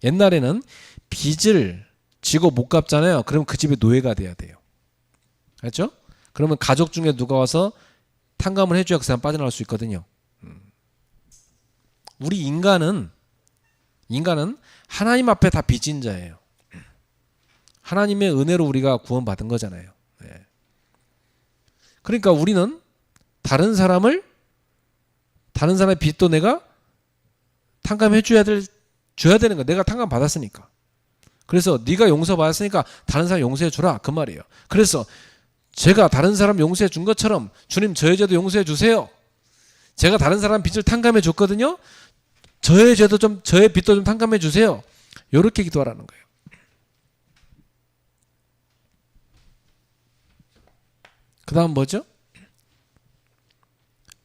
옛날에는 빚을 지고 못 갚잖아요. 그럼 그 집에 노예가 돼야 돼요. 알죠? 그러면 가족 중에 누가 와서 탕감을 해줘야 그 사람 빠져나올 수 있거든요. 우리 인간은 하나님 앞에 다 빚진 자예요. 하나님의 은혜로 우리가 구원받은 거잖아요. 네. 그러니까 우리는 다른 사람의 빚도 내가 탕감해 줘야 되는 거야. 내가 탕감 받았으니까. 그래서 네가 용서 받았으니까 다른 사람 용서해 주라 그 말이에요. 그래서 제가 다른 사람 용서해 준 것처럼 주님 저의 죄도 용서해 주세요. 제가 다른 사람 빚을 탕감해 줬거든요. 저의 빚도 좀 탕감해 주세요. 이렇게 기도하라는 거예요. 그 다음 뭐죠?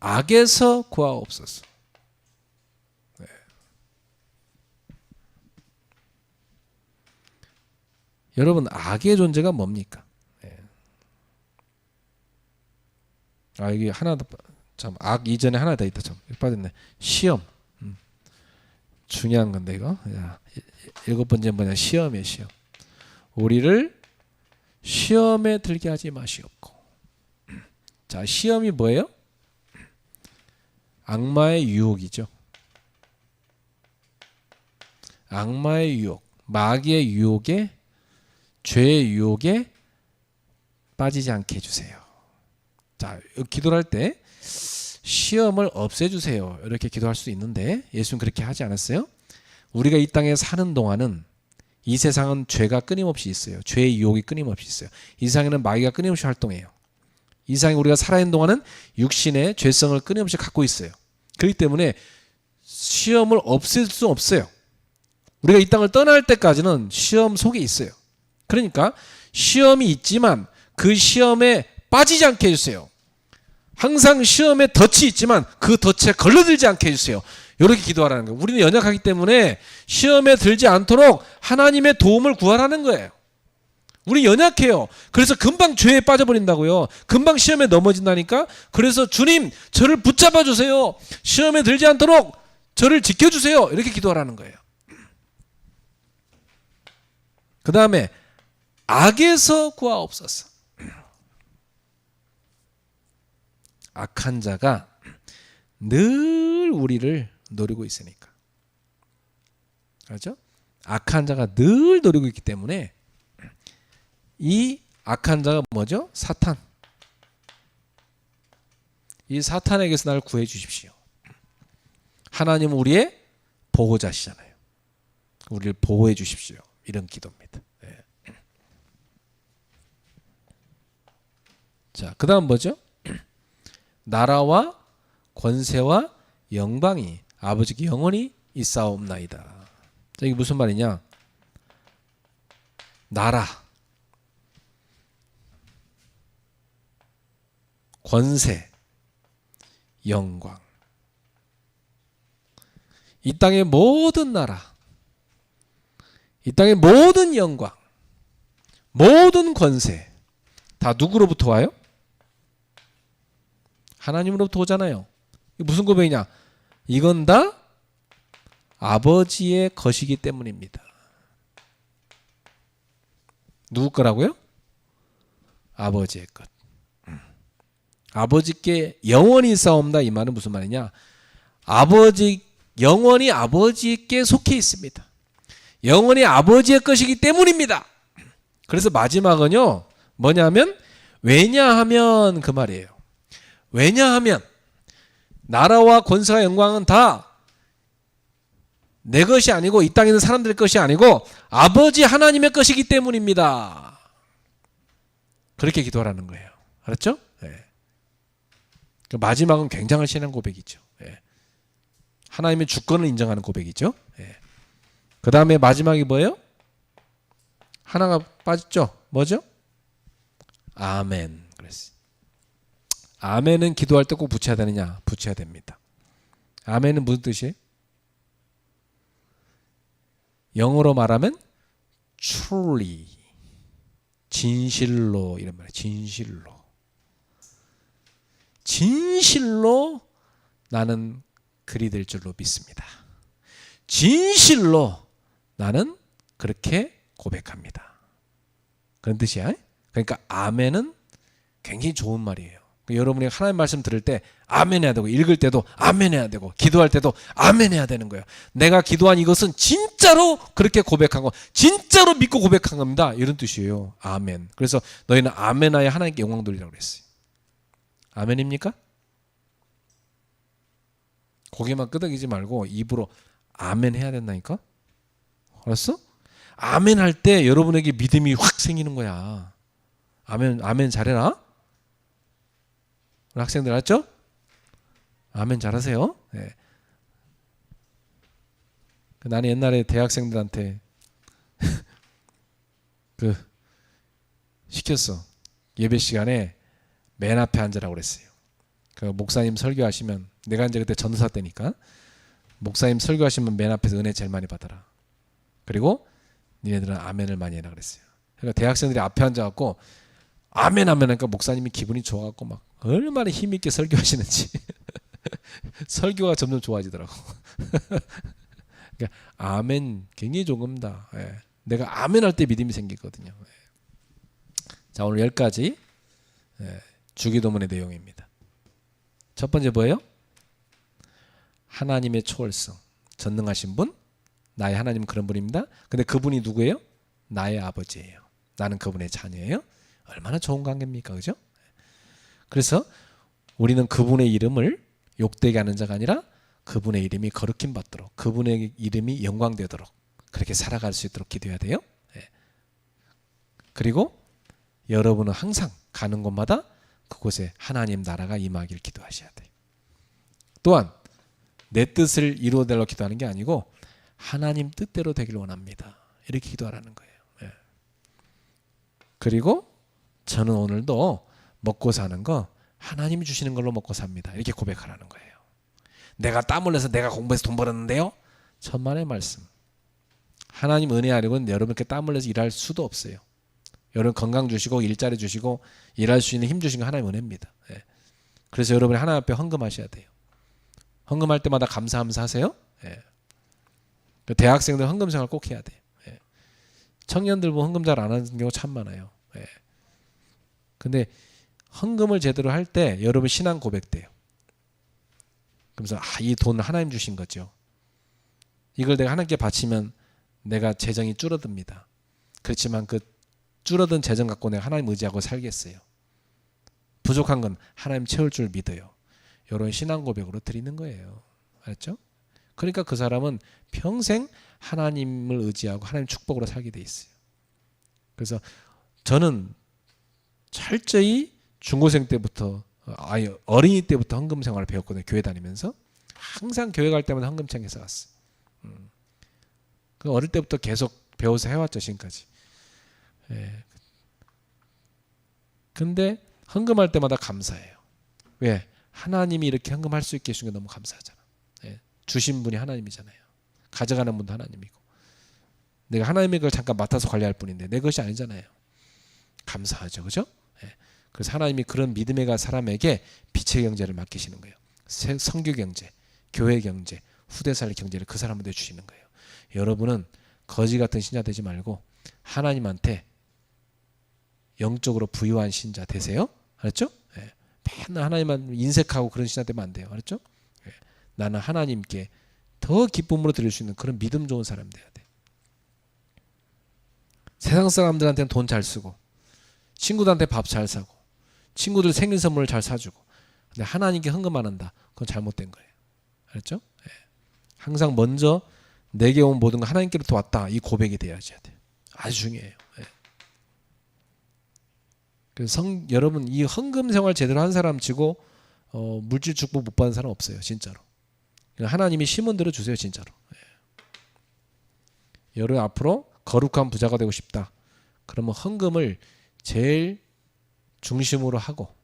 악에서 구하옵소서. 네. 여러분 악의 존재가 뭡니까? 네. 이게 하나 더, 참 악 이전에 하나 더 있다. 참 빠졌네. 시험. 중요한 건데 이거. 야, 7번째 뭐냐? 시험이에요. 시험. 우리를 시험에 들게 하지 마시옵고. 자, 시험이 뭐예요? 악마의 유혹이죠. 악마의 유혹, 마귀의 유혹에, 죄의 유혹에 빠지지 않게 해주세요. 자, 기도를 할 때 시험을 없애주세요 이렇게 기도할 수 있는데 예수는 그렇게 하지 않았어요. 우리가 이 땅에 사는 동안은 이 세상은 죄가 끊임없이 있어요. 죄의 유혹이 끊임없이 있어요. 이 세상에는 마귀가 끊임없이 활동해요. 이 세상에 우리가 살아있는 동안은 육신의 죄성을 끊임없이 갖고 있어요. 그렇기 때문에 시험을 없앨 수 없어요. 우리가 이 땅을 떠날 때까지는 시험 속에 있어요. 그러니까 시험이 있지만 그 시험에 빠지지 않게 해주세요. 항상 시험에 덫이 있지만 그 덫에 걸려들지 않게 해주세요. 이렇게 기도하라는 거예요. 우리는 연약하기 때문에 시험에 들지 않도록 하나님의 도움을 구하라는 거예요. 우리 연약해요. 그래서 금방 죄에 빠져버린다고요. 금방 시험에 넘어진다니까. 그래서 주님 저를 붙잡아 주세요. 시험에 들지 않도록 저를 지켜주세요. 이렇게 기도하라는 거예요. 그 다음에 악에서 구하옵소서. 악한 자가 늘 우리를 노리고 있으니까. 알죠? 악한 자가 늘 노리고 있기 때문에 이 악한 자가 뭐죠? 사탄. 이 사탄에게서 나를 구해 주십시오. 하나님은 우리의 보호자시잖아요. 우리를 보호해 주십시오. 이런 기도입니다. 네. 자, 그 다음 뭐죠? 나라와 권세와 영광이 아버지께 영원히 있사옵나이다. 자, 이게 무슨 말이냐? 나라, 권세, 영광. 이 땅의 모든 나라, 이 땅의 모든 영광, 모든 권세 다 누구로부터 와요? 하나님으로부터 오잖아요. 이게 무슨 고백이냐? 이건 다 아버지의 것이기 때문입니다. 누구 거라고요? 아버지의 것. 아버지께 영원히 싸움다. 이 말은 무슨 말이냐? 영원히 아버지께 속해 있습니다. 영원히 아버지의 것이기 때문입니다. 그래서 마지막은요, 뭐냐면, 왜냐하면 그 말이에요. 왜냐하면, 나라와 권세와 영광은 다 내 것이 아니고 이 땅에 있는 사람들의 것이 아니고 아버지 하나님의 것이기 때문입니다. 그렇게 기도하라는 거예요. 알았죠? 네. 그 마지막은 굉장한 신앙 고백이죠. 네. 하나님의 주권을 인정하는 고백이죠. 네. 그 다음에 마지막이 뭐예요? 하나가 빠졌죠? 뭐죠? 아멘. 그랬어요. 아멘은 기도할 때 꼭 붙여야 되느냐? 붙여야 됩니다. 아멘은 무슨 뜻이에요? 영어로 말하면 truly, 진실로 이런 말이에요. 진실로 나는 그리 될 줄로 믿습니다. 진실로 나는 그렇게 고백합니다. 그런 뜻이야. 그러니까 아멘은 굉장히 좋은 말이에요. 여러분이 하나님 말씀 들을 때 아멘 해야 되고, 읽을 때도 아멘 해야 되고, 기도할 때도 아멘 해야 되는 거예요. 내가 기도한 이것은 진짜로 그렇게 고백한 거, 진짜로 믿고 고백한 겁니다. 이런 뜻이에요. 아멘. 그래서 너희는 아멘하여 하나님께 영광 돌리라고 그랬어요. 아멘입니까? 고개만 끄덕이지 말고 입으로 아멘 해야 된다니까? 알았어? 아멘 할 때 여러분에게 믿음이 확 생기는 거야. 아멘 잘해라. 우리 학생들 알았죠? 아멘 잘하세요. 네. 나는 옛날에 대학생들한테 시켰어. 예배 시간에 맨 앞에 앉으라고 그랬어요. 그 목사님 설교하시면, 내가 이제 그때 전도사 때니까, 목사님 설교하시면 맨 앞에서 은혜 제일 많이 받아라. 그리고 니네들은 아멘을 많이 해라 그랬어요. 그러니까 대학생들이 앞에 앉아갖고 아멘 하니까 목사님이 기분이 좋아갖고 막 얼마나 힘있게 설교하시는지 설교가 점점 좋아지더라고. 그러니까 아멘 굉장히 좋은 겁니다. 예. 내가 아멘 할 때 믿음이 생기거든요. 예. 자, 오늘 10가지 주기도문의 내용입니다. 첫 번째 뭐예요? 하나님의 초월성, 전능하신 분, 나의 하나님은 그런 분입니다. 근데 그분이 누구예요? 나의 아버지예요. 나는 그분의 자녀예요. 얼마나 좋은 관계입니까? 그죠? 그래서 우리는 그분의 이름을 욕되게 하는 자가 아니라 그분의 이름이 거룩힘 받도록, 그분의 이름이 영광되도록 그렇게 살아갈 수 있도록 기도해야 돼요. 그리고 여러분은 항상 가는 곳마다 그곳에 하나님 나라가 임하길 기도하셔야 돼요. 또한 내 뜻을 이루어달라고 기도하는 게 아니고 하나님 뜻대로 되길 원합니다. 이렇게 기도하라는 거예요. 그리고 저는 오늘도 먹고 사는 거 하나님이 주시는 걸로 먹고 삽니다. 이렇게 고백하라는 거예요. 내가 땀 흘려서 내가 공부해서 돈 벌었는데요. 천만의 말씀. 하나님 은혜 아니고는 여러분께 땀 흘려서 일할 수도 없어요. 여러분 건강 주시고 일자리 주시고 일할 수 있는 힘 주신 거 하나님 은혜입니다. 그래서 여러분이 하나님 앞에 헌금하셔야 돼요. 헌금할 때마다 감사하면서 하세요. 대학생들 헌금 생활 꼭 해야 돼요. 청년들 보면 헌금 잘 안 하는 경우 참 많아요. 근데 헌금을 제대로 할 때 여러분 신앙 고백돼요. 그러면서 이 돈 하나님 주신 거죠. 이걸 내가 하나님께 바치면 내가 재정이 줄어듭니다. 그렇지만 그 줄어든 재정 갖고 내가 하나님 의지하고 살겠어요. 부족한 건 하나님 채울 줄 믿어요. 이런 신앙 고백으로 드리는 거예요. 알았죠? 그러니까 그 사람은 평생 하나님을 의지하고 하나님 축복으로 살게 돼 있어요. 그래서 저는 철저히 중고생 때부터 어린이 때부터 헌금 생활을 배웠거든요. 교회 다니면서 항상 교회 갈 때마다 헌금창에서 왔어요. 그 어릴 때부터 계속 배워서 해왔죠. 지금까지. 근데 헌금할 때마다 감사해요. 왜? 하나님이 이렇게 헌금할 수 있게 해준 게 너무 감사하잖아. 주신 분이 하나님이잖아요. 가져가는 분도 하나님이고. 내가 하나님의 걸 잠깐 맡아서 관리할 뿐인데 내 것이 아니잖아요. 감사하죠. 그죠? 그래서 하나님이 그런 믿음의 사람에게 빛의 경제를 맡기시는 거예요. 성교 경제, 교회 경제, 후대 살 경제를 그 사람한테 주시는 거예요. 여러분은 거지 같은 신자 되지 말고 하나님한테 영적으로 부유한 신자 되세요. 알았죠? 예. 맨날 하나님만 인색하고 그런 신자 되면 안 돼요. 알았죠? 예. 나는 하나님께 더 기쁨으로 드릴 수 있는 그런 믿음 좋은 사람 돼야 돼. 세상 사람들한테는 돈 잘 쓰고 친구들한테 밥 잘 사고 친구들 생일 선물을 잘 사주고 근데 하나님께 헌금 안 한다. 그건 잘못된 거예요. 알았죠? 예. 항상 먼저 내게 온 모든 거 하나님께로부터 왔다. 이 고백이 돼야지 돼. 아주 중요해요. 예. 그래서 여러분 이 헌금 생활 제대로 한 사람 치고 물질 축복 못 받는 사람 없어요. 진짜로. 하나님이 심은 대로 주세요. 진짜로. 예. 여러분 앞으로 거룩한 부자가 되고 싶다. 그러면 헌금을 제일 중심으로 하고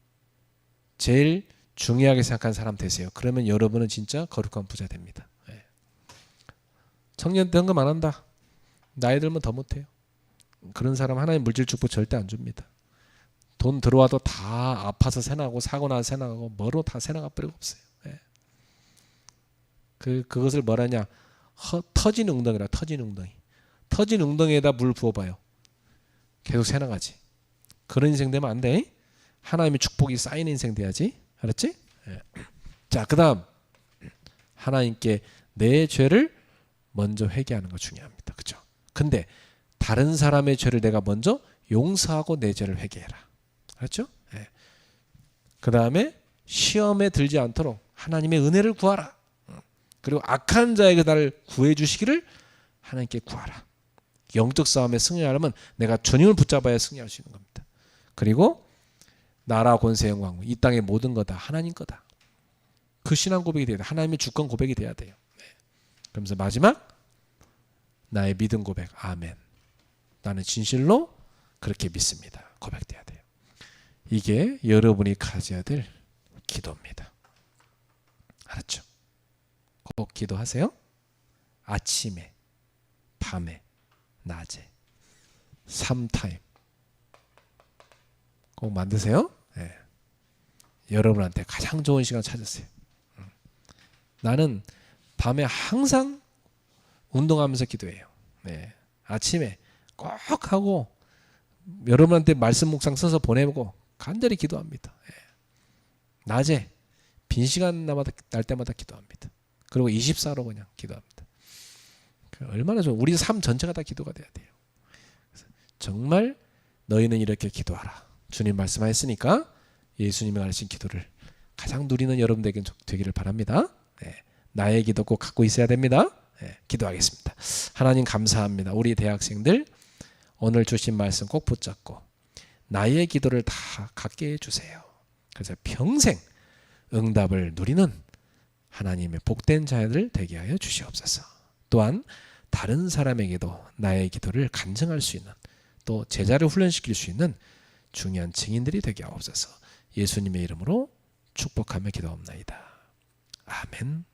제일 중요하게 생각한 사람 되세요. 그러면 여러분은 진짜 거룩한 부자 됩니다. 예. 청년 때 헌금 안 한다. 나이 들면 더 못해요. 그런 사람 하나님 물질 축복 절대 안 줍니다. 돈 들어와도 다 아파서 새나가고 사고 나서 새나가고 뭐로 다 새나가 버리고 없어요. 예. 그것을 뭐라냐 터진 웅덩이라. 터진 웅덩이. 터진 웅덩이에다 물 부어봐요. 계속 새나가지. 그런 인생 되면 안 돼. 하나님의 축복이 쌓이는 인생 돼야지. 알았지? 예. 자, 그 다음 하나님께 내 죄를 먼저 회개하는 거 중요합니다. 그렇죠? 근데 다른 사람의 죄를 내가 먼저 용서하고 내 죄를 회개해라. 알았죠? 예. 그 다음에 시험에 들지 않도록 하나님의 은혜를 구하라. 그리고 악한 자에게 나를 구해 주시기를 하나님께 구하라. 영적 싸움에 승리하려면 내가 주님을 붙잡아야 승리할 수 있는 겁니다. 그리고 나라 권세 영광 이 땅의 모든 거다 하나님 거다. 그 신앙 고백이 돼야 돼. 하나님의 주권 고백이 돼야 돼요. 네. 그러면서 마지막 나의 믿음 고백. 아멘. 나는 진실로 그렇게 믿습니다. 고백돼야 돼요. 이게 여러분이 가져야 될 기도입니다. 알았죠? 꼭 기도하세요. 아침에, 밤에, 낮에 3타임 꼭 만드세요. 네. 여러분한테 가장 좋은 시간 찾으세요. 나는 밤에 항상 운동하면서 기도해요. 네. 아침에 꼭 하고 여러분한테 말씀 묵상 써서 보내고 간절히 기도합니다. 네. 낮에 빈 시간 날 때마다 기도합니다. 그리고 24로 그냥 기도합니다. 얼마나 좋아. 우리 삶 전체가 다 기도가 돼야 돼요. 정말 너희는 이렇게 기도하라. 주님 말씀하셨으니까 예수님이 가르친 기도를 가장 누리는 여러분에게 되기를 바랍니다. 네. 나의 기도 꼭 갖고 있어야 됩니다. 네. 기도하겠습니다. 하나님 감사합니다. 우리 대학생들 오늘 주신 말씀 꼭 붙잡고 나의 기도를 다 갖게 해주세요. 그래서 평생 응답을 누리는 하나님의 복된 자들 되게 하여 주시옵소서. 또한 다른 사람에게도 나의 기도를 간증할 수 있는 또 제자를 훈련시킬 수 있는 중요한 증인들이 되게 하옵소서. 예수님의 이름으로 축복하며 기도합나이다. 아멘.